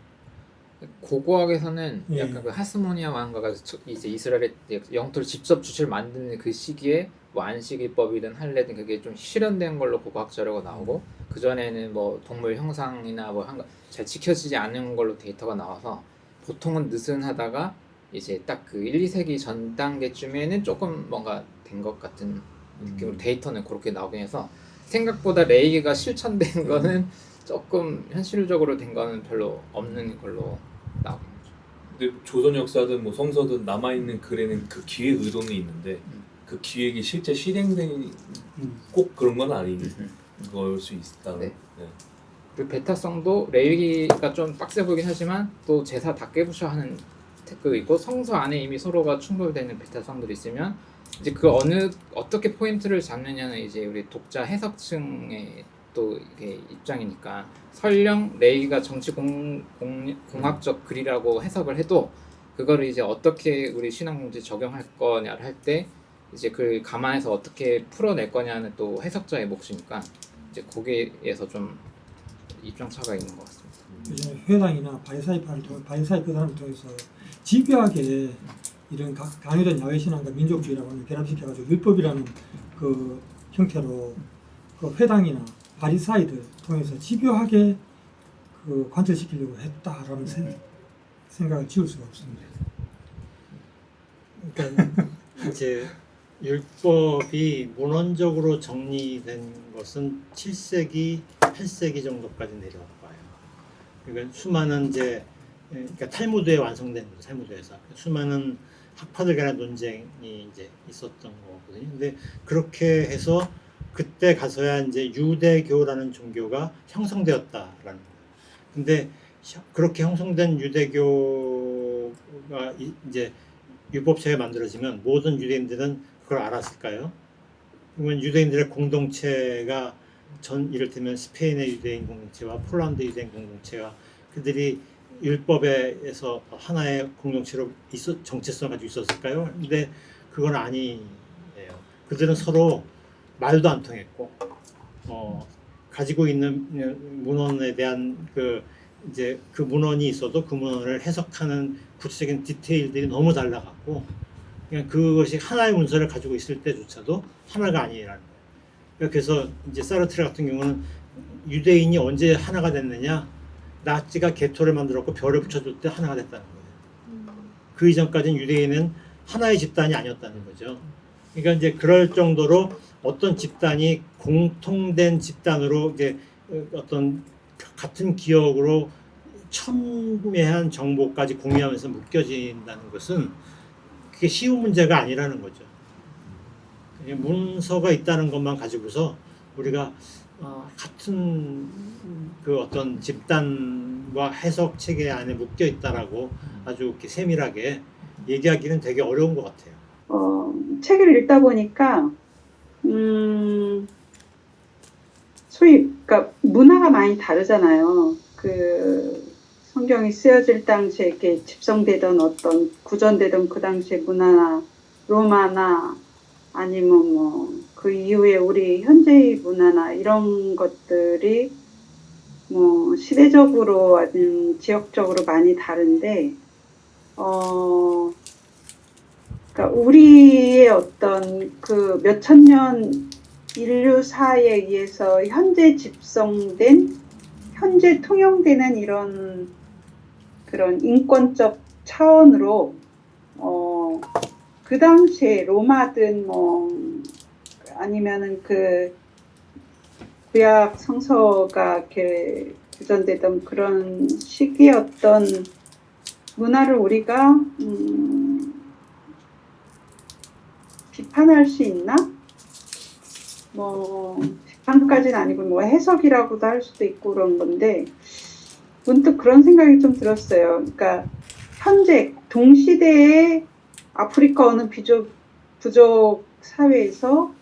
고고학에서는 예. 약간 그 하스모니아 왕가가 이제 이스라엘의 영토를 직접 주체를 만드는 그 시기에 뭐 안식일법이든 할례든 그게 좀 실현된 걸로 고고학 자료가 나오고 그 전에는 뭐 동물 형상이나 뭐 잘 지켜지지 않은 걸로 데이터가 나와서 보통은 느슨하다가 이제 딱 그 1, 2세기 전 단계쯤에는 조금 뭔가 된 것 같은 느낌으로 데이터는 그렇게 나오긴 해서 생각보다 레이기가 실천된 거는 조금 현실적으로 된 거는 별로 없는 걸로 나오긴 하죠. 근데 조선 역사든 뭐 성서든 남아있는 글에는 그 기획 의도는 있는데 그 기획이 실제 실행된 꼭 그런 건 아닌 걸 수 있다. 네. 그 베타성도 레위기가 좀 빡세 보이긴 하지만 또 제사 다 깨부셔 하는 태클도 있고 성서 안에 이미 서로가 충돌되는 베타성들이 있으면 이제 그 어떻게 포인트를 잡느냐는 이제 우리 독자 해석층의 또 이게 입장이니까 설령 레위기가 정치 공학적 글이라고 해석을 해도 그거를 이제 어떻게 우리 신앙문제 적용할 거냐를 할 때 이제 그걸 감안해서 어떻게 풀어낼 거냐는 또 해석자의 몫이니까 이제 거기에서 좀 입장 차가 있는 것 같습니다. 요즘에 회당이나 바리사이 그 사람을 통해서 집요하게 이런 강요된 야외신앙과 민족주의라고 하는 결합시켜가지고 율법이라는 그 형태로 그 회당이나 바리사이들 통해서 집요하게 그 관철시키려고 했다라는 생각을 지울 수가 없습니다. 그러니까 이제 율법이 문헌적으로 정리된 것은 7세기, 8세기 정도까지 내려와요. 그러니까 수많은 이제 그러니까 탈무드에 완성된 거죠. 탈무드에서 수많은 학파들 간의 논쟁이 이제 있었던 거거든요. 근데 그렇게 해서 그때 가서야 이제 유대교라는 종교가 형성되었다라는 거예요. 근데 그렇게 형성된 유대교가 이제 율법체가 만들어지면 모든 유대인들은 그걸 알았을까요? 그러면 유대인들의 공동체가 이를테면 스페인의 유대인 공동체와 폴란드 유대인 공동체가 그들이 율법에서 하나의 공동체로 정체성을 가지고 있었을까요? 근데 그건 아니에요. 그들은 서로 말도 안 통했고 가지고 있는 문헌에 대한 그 문헌이 있어도 그 문헌을 해석하는 구체적인 디테일들이 너무 달라갖고 그냥 그것이 하나의 문서를 가지고 있을 때조차도 하나가 아니라는 거예요. 그래서 이제 사르트르 같은 경우는 유대인이 언제 하나가 됐느냐? 나치가 개토를 만들었고 별을 붙여줄 때 하나가 됐다는 거예요. 그 이전까지는 유대인은 하나의 집단이 아니었다는 거죠. 그러니까 이제 그럴 정도로 어떤 집단이 공통된 집단으로 이제 어떤 같은 기억으로 첨예한 정보까지 공유하면서 묶여진다는 것은 그게 쉬운 문제가 아니라는 거죠. 문서가 있다는 것만 가지고서 우리가 같은 그 어떤 집단과 해석 체계 안에 묶여 있다라고 아주 이렇게 세밀하게 얘기하기는 되게 어려운 것 같아요. 책을 읽다 보니까 소위 그러니까 문화가 많이 다르잖아요. 그 성경이 쓰여질 당시에 이렇게 집성되던 어떤 구전되던 그 당시의 문화나 로마나 아니면 뭐 그 이후에 우리 현재의 문화나 이런 것들이 뭐 시대적으로 아니면 지역적으로 많이 다른데 그러니까 우리의 어떤 그 몇천 년 인류사에 의해서 현재 집성된 현재 통용되는 이런 그런 인권적 차원으로 그 당시에 로마든 뭐 아니면은 그 구약 성서가 이렇게 구전되던 그런 시기의 어떤 문화를 우리가 비판할 수 있나? 뭐 비판까지는 아니고 뭐 해석이라고도 할 수도 있고 그런 건데 문득 그런 생각이 좀 들었어요. 그러니까 현재 동시대의 아프리카 어느 부족 사회에서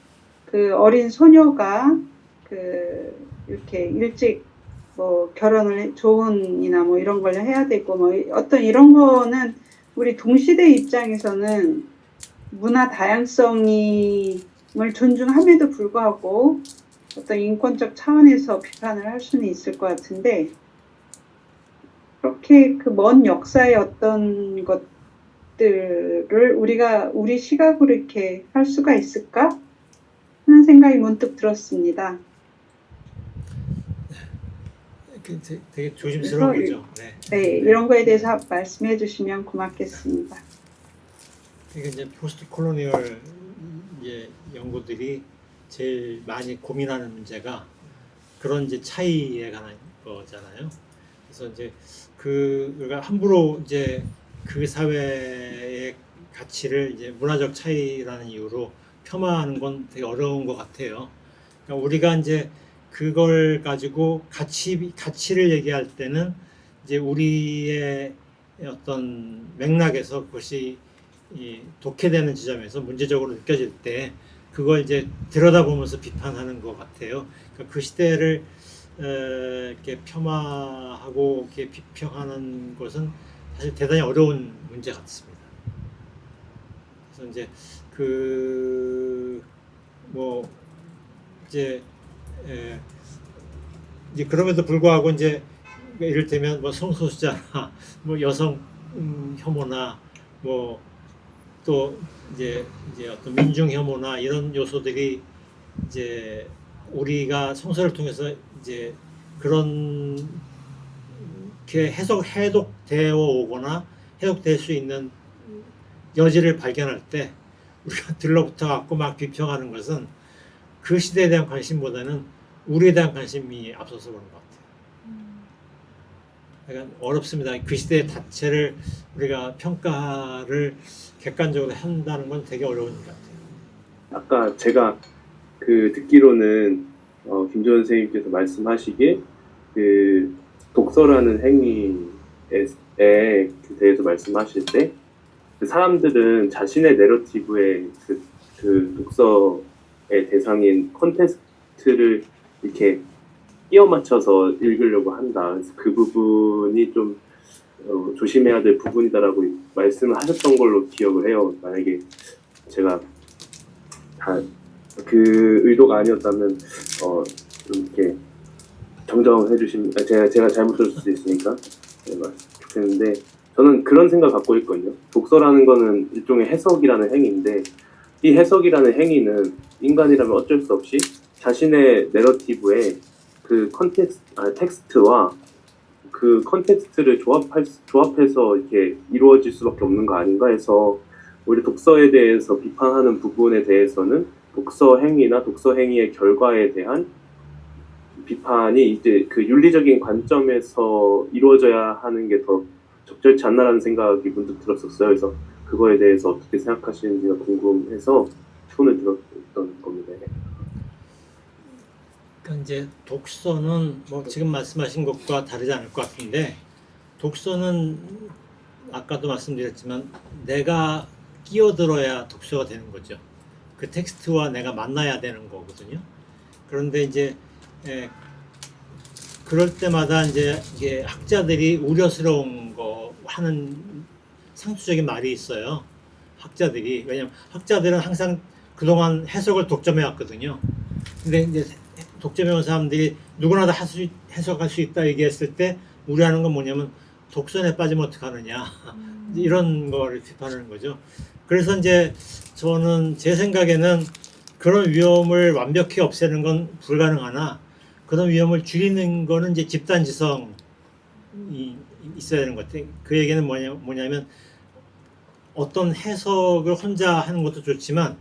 그 어린 소녀가 그 이렇게 일찍 뭐 결혼을 조혼이나 뭐 이런 걸 해야 되고 뭐 어떤 이런 거는 우리 동시대 입장에서는 문화 다양성을 존중함에도 불구하고 어떤 인권적 차원에서 비판을 할 수는 있을 것 같은데 그렇게 그 먼 역사의 어떤 것들을 우리 시각으로 이렇게 할 수가 있을까 하는 생각이 문득 들었습니다. 되게 조심스러운 그래서 거죠. 네. 네, 이런 거에 대해서 말씀해 주시면 고맙겠습니다. 이게 이제 포스트 콜로니얼 이제 연구들이 제일 많이 고민하는 문제가 그런 이제 차이에 관한 거잖아요. 그래서 이제 우리가 함부로 이제 그 사회의 가치를 이제 문화적 차이라는 이유로 폄하하는 건 되게 어려운 것 같아요. 그러니까 우리가 이제 그걸 가지고 가치를 얘기할 때는 이제 우리의 어떤 맥락에서 그것이 독해되는 지점에서 문제적으로 느껴질 때 그걸 이제 들여다보면서 비판하는 것 같아요. 그러니까 그 시대를 이렇게 폄하하고 이렇게 비평하는 것은 사실 대단히 어려운 문제 같습니다. 그래서 이제 뭐 이제 그럼에도 불구하고 이제 이를테면 뭐 성소수자나 뭐 여성 혐오나 뭐 또 이제 어떤 민중 혐오나 이런 요소들이 이제 우리가 성서를 통해서 이제 그런 게 해독되어 오거나 해독될 수 있는 여지를 발견할 때 우리가 들러붙어 갖고 막 비평하는 것은 그 시대에 대한 관심보다는 우리에 대한 관심이 앞서서 그런 것 같아요. 그러니까 어렵습니다. 그 시대 자체를 우리가 평가를 객관적으로 한다는 건 되게 어려운 것 같아요. 아까 제가 듣기로는 김조연 선생님께서 말씀하시길 그 독서라는 행위에 대해서 말씀하실 때 그 사람들은 자신의 내러티브의 그 독서의 대상인 콘텍스트를 이렇게 끼워 맞춰서 읽으려고 한다. 그래서 그 부분이 좀 조심해야 될 부분이다라고 말씀을 하셨던 걸로 기억을 해요. 만약에 제가 다 그 의도가 아니었다면 좀 이렇게 정정해 주시면 제가 잘못 들을 수도 있으니까 좋겠는데 저는 그런 생각 갖고 있거든요. 독서라는 거는 일종의 해석이라는 행위인데 이 해석이라는 행위는 인간이라면 어쩔 수 없이 자신의 내러티브에 그 텍스트와 그 컨텍스트를 조합해서 이렇게 이루어질 수밖에 없는 거 아닌가 해서 오히려 독서에 대해서 비판하는 부분에 대해서는 독서 행위나 독서 행위의 결과에 대한 비판이 이제 그 윤리적인 관점에서 이루어져야 하는 게 더 적절치 않나라는 생각이 문득 들었었어요. 그래서 그거에 대해서 어떻게 생각하시는지가 궁금해서 손을 들었던 겁니다. 그러니까 이제 독서는 뭐 지금 말씀하신 것과 다르지 않을 것 같은데 독서는 아까도 말씀드렸지만 내가 끼어들어야 독서가 되는 거죠. 그 텍스트와 내가 만나야 되는 거거든요. 그런데 이제 그럴 때마다 이제 이게 학자들이 우려스러운 거 하는 상투적인 말이 있어요. 학자들이 왜냐면 학자들은 항상 그동안 해석을 독점해 왔거든요. 근데 이제 독점해 온 사람들이 누구나 다 해석할 수 있다 얘기했을 때 우려하는 건 뭐냐면 독선에 빠지면 어떡하느냐 이런 거를 비판하는 거죠. 그래서 이제 저는 제 생각에는 그런 위험을 완벽히 없애는 건 불가능하나 그런 위험을 줄이는 거는 이제 집단지성이 있어야 되는 것 같아요. 그 얘기는 뭐냐면 어떤 해석을 혼자 하는 것도 좋지만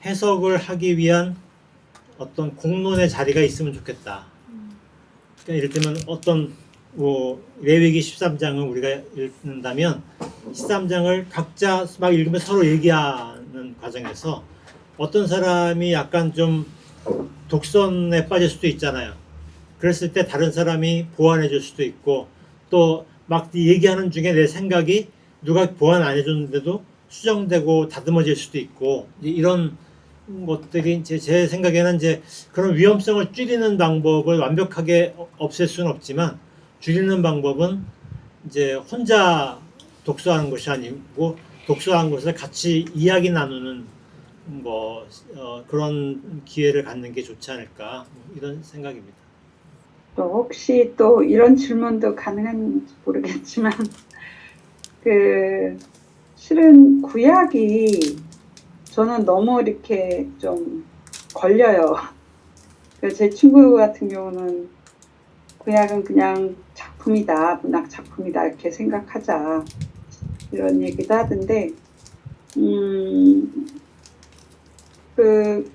해석을 하기 위한 어떤 공론의 자리가 있으면 좋겠다. 그러니까 이를테면 어떤 레위기 13장을 우리가 읽는다면 13장을 각자 막 읽으면 서로 얘기하는 과정에서 어떤 사람이 약간 좀 독선에 빠질 수도 있잖아요. 그랬을 때 다른 사람이 보완해 줄 수도 있고 또 막 얘기하는 중에 내 생각이 누가 보완 안 해줬는데도 수정되고 다듬어질 수도 있고 이런 것들이 이제 제 생각에는 이제 그런 위험성을 줄이는 방법을 완벽하게 없앨 수는 없지만 줄이는 방법은 이제 혼자 독서하는 것이 아니고 독서하는 것을 같이 이야기 나누는 뭐 그런 기회를 갖는 게 좋지 않을까 이런 생각입니다. 또 혹시 또 이런 질문도 가능한지 모르겠지만 그 실은 구약이 저는 너무 이렇게 좀 걸려요. 제 친구 같은 경우는 구약은 그냥 작품이다, 문학 작품이다 이렇게 생각하자 이런 얘기도 하던데 그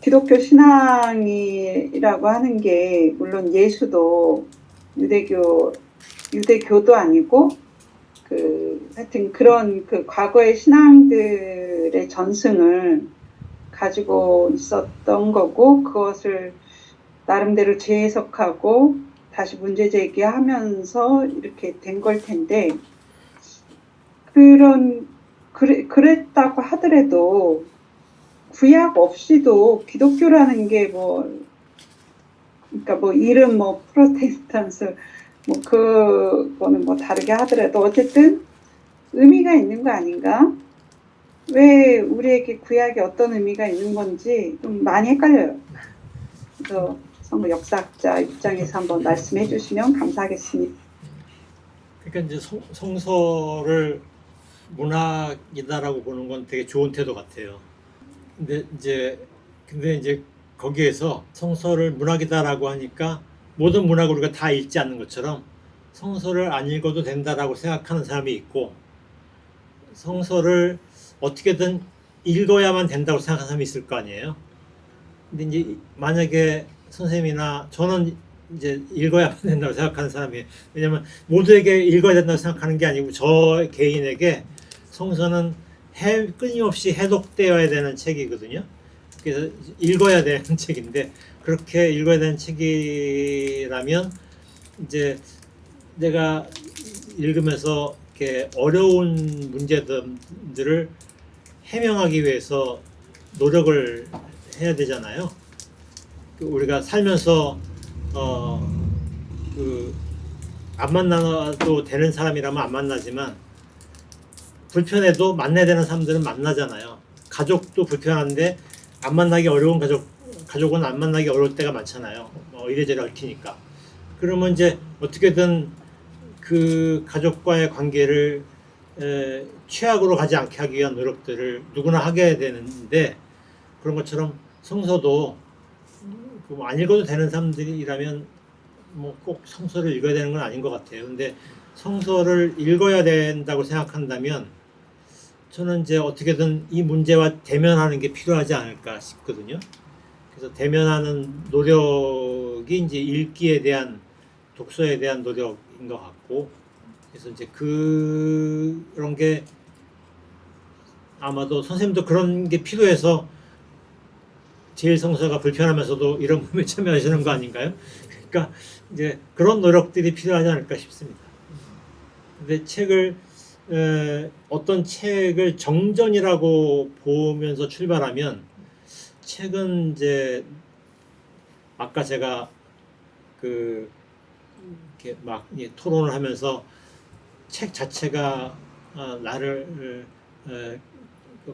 기독교 신앙이라고 하는 게 물론 예수도 유대교도 아니고 하여튼 그런 과거의 신앙들의 전승을 가지고 있었던 거고 그것을 나름대로 재해석하고 다시 문제 제기하면서 이렇게 된 걸 텐데 그랬다고 하더라도 구약 없이도 기독교라는 게 그러니까 이름 프로테스탄트 그거는 다르게 하더라도 어쨌든 의미가 있는 거 아닌가? 왜 우리에게 구약이 어떤 의미가 있는 건지 좀 많이 헷갈려요. 그래서 성모 역사학자 입장에서 한번 말씀해 주시면 감사하겠습니다. 그러니까 이제 성서를 문학이다라고 보는 건 되게 좋은 태도 같아요. 근데 이제 거기에서 성서를 문학이다라고 하니까 모든 문학을 우리가 다 읽지 않는 것처럼 성서를 안 읽어도 된다라고 생각하는 사람이 있고 성서를 어떻게든 읽어야만 된다고 생각하는 사람이 있을 거 아니에요. 근데 이제 만약에 선생님이나 저는 이제 읽어야만 된다고 생각하는 사람이에요. 왜냐면 모두에게 읽어야 된다고 생각하는 게 아니고 저 개인에게 성서는 끊임없이 해독되어야 되는 책이거든요. 그래서 읽어야 되는 책인데 그렇게 읽어야 되는 책이라면 이제 내가 읽으면서 이렇게 어려운 문제들을 해명하기 위해서 노력을 해야 되잖아요. 우리가 살면서 안 만나도 되는 사람이라면 안 만나지만 불편해도 만나야 되는 사람들은 만나잖아요. 가족도 불편한데 안 만나기 어려운 가족은 안 만나기 어려울 때가 많잖아요. 이래저래 얽히니까. 그러면 이제 어떻게든 그 가족과의 관계를 최악으로 가지 않게 하기 위한 노력들을 누구나 하게 되는데 그런 것처럼 성서도 안 읽어도 되는 사람들이라면 꼭 성서를 읽어야 되는 건 아닌 것 같아요. 근데 성서를 읽어야 된다고 생각한다면 저는 이제 어떻게든 이 문제와 대면하는 게 필요하지 않을까 싶거든요. 그래서 대면하는 노력이 이제 읽기에 대한 독서에 대한 노력인 것 같고 그래서 이제 그런 게 아마도 선생님도 그런 게 필요해서 제일 성서가 불편하면서도 이런 부분에 참여하시는 거 아닌가요? 그러니까 이제 그런 노력들이 필요하지 않을까 싶습니다. 근데 어떤 책을 정전이라고 보면서 출발하면 책은 이제 아까 제가 이렇게 막 토론을 하면서 책 자체가 나를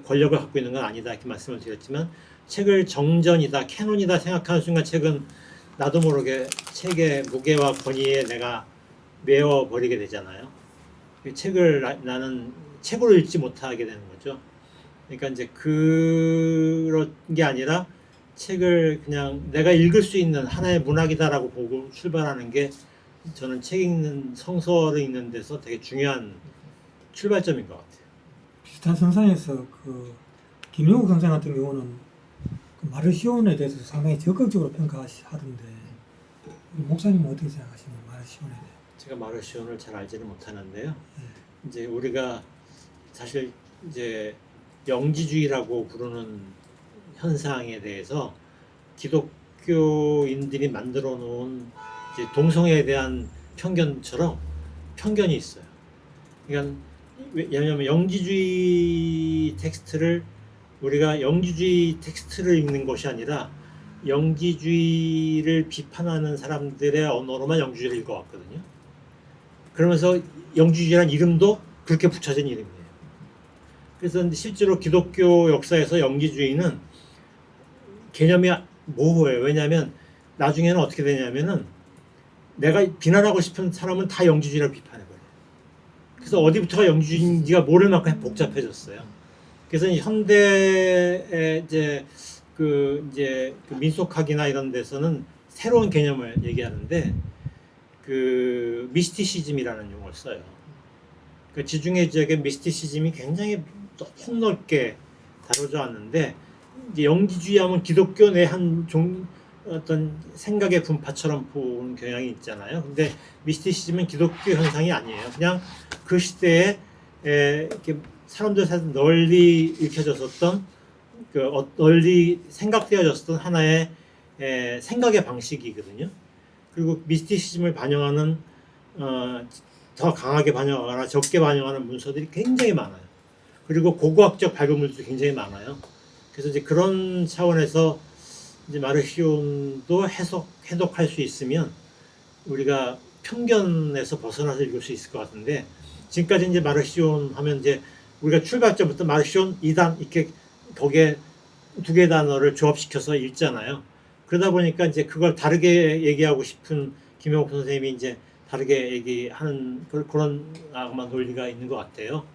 권력을 갖고 있는 건 아니다 이렇게 말씀을 드렸지만 책을 정전이다 캐논이다 생각하는 순간 책은 나도 모르게 책의 무게와 권위에 내가 매어버리게 되잖아요. 나는 책으로 읽지 못하게 되는 거죠. 그러니까 이제 그런 게 아니라 책을 그냥 내가 읽을 수 있는 하나의 문학이다라고 보고 출발하는 게 저는 성서를 읽는 데서 되게 중요한 출발점인 것 같아요. 비슷한 선상에서 김용욱 선생 같은 경우는 마르시온에 대해서 상당히 적극적으로 평가하던데 목사님은 어떻게 생각하시나요? 마르시온에 대해? 제가 마르시온을 잘 알지는 못하는데요. 이제 우리가 사실 이제 영지주의라고 부르는 현상에 대해서 기독교인들이 만들어 놓은 이제 동성애에 대한 편견처럼 편견이 있어요. 그러니까 왜냐하면 영지주의 텍스트를 우리가 영지주의 텍스트를 읽는 것이 아니라 영지주의를 비판하는 사람들의 언어로만 영지주의를 읽어왔거든요. 그러면서 영지주의라는 이름도 그렇게 붙여진 이름이에요. 그래서 실제로 기독교 역사에서 영지주의는 개념이 모호해요. 왜냐하면 나중에는 어떻게 되냐면은 내가 비난하고 싶은 사람은 다 영지주의라고 비판해버려요. 그래서 어디부터가 영지주의인지가 모를 만큼 복잡해졌어요. 그래서 현대의 이제 그 민속학이나 이런 데서는 새로운 개념을 얘기하는데 그 미스티시즘이라는 용어를 써요. 그 지중해 지역의 미스티시즘이 굉장히 폭넓게 다뤄져 왔는데 이제 영지주의하면 기독교 내 한 어떤 생각의 분파처럼 보는 경향이 있잖아요. 근데 미스티시즘은 기독교 현상이 아니에요. 그냥 그 시대에 이렇게 사람들 사이에서 널리 읽혀졌었던 널리 생각되어졌던 하나의 생각의 방식이거든요. 그리고 미스티시즘을 반영하는 더 강하게 반영하거나 적게 반영하는 문서들이 굉장히 많아요. 그리고 고고학적 발견물도 굉장히 많아요. 그래서 이제 그런 차원에서 이제 마르시온도 해독할 수 있으면 우리가 편견에서 벗어나서 읽을 수 있을 것 같은데 지금까지 이제 마르시온 하면 이제 우리가 출발점부터 마르시온 2단 이렇게 거기에 두 개의 단어를 조합시켜서 읽잖아요. 그러다 보니까 이제 그걸 다르게 얘기하고 싶은 김영옥 선생님이 이제 다르게 얘기하는 그런 아마 논리가 있는 것 같아요.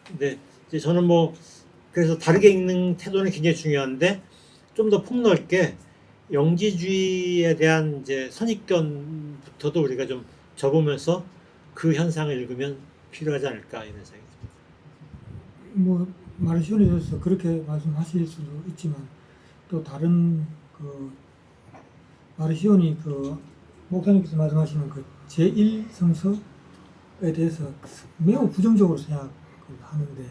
근데 이제 저는 뭐 그래서 다르게 읽는 태도는 굉장히 중요한데 좀 더 폭넓게 영지주의에 대한 이제 선입견부터도 우리가 좀 접으면서 그 현상을 읽으면 필요하지 않을까 이런 생각이 듭니다. 뭐 마르시온에 대해서 그렇게 말씀하실 수도 있지만 또 다른 그 마르시온이 그 목사님께서 말씀하시는 그 제1성서에 대해서 매우 부정적으로 생각하는데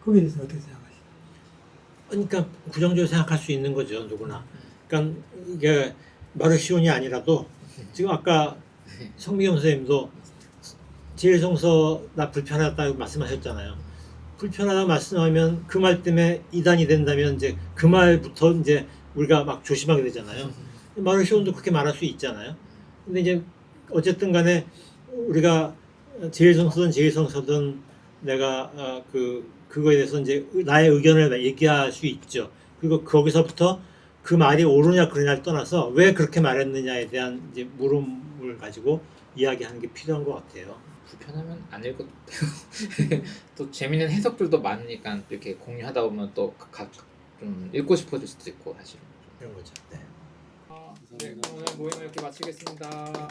거기에 대해서 어떻게 생각하시나요? 그러니까 부정적으로 생각할 수 있는 거죠, 누구나. 그러니까 이게 마르시온이 아니라도 지금 아까 성미경 선생님도 제1성서 나 불편하다고 말씀하셨잖아요. 불편하다고 말씀하면 그 말 때문에 이단이 된다면 이제 그 말부터 이제 우리가 막 조심하게 되잖아요. 마르시온도 그렇게 말할 수 있잖아요. 근데 이제 어쨌든 간에 우리가 제1성서든 내가 그거에 대해서 이제 나의 의견을 얘기할 수 있죠. 그리고 거기서부터 그 말이 옳으냐 그르냐를 떠나서 왜 그렇게 말했느냐에 대한 이제 물음을 가지고 이야기하는 게 필요한 것 같아요. 불편하면 안 읽어도 되고 또 재밌는 해석들도 많으니까 이렇게 공유하다 보면 또 좀 읽고 싶어질 수도 있고 사실은 이런 거죠. 네. 네, 오늘 모임을 이렇게 마치겠습니다.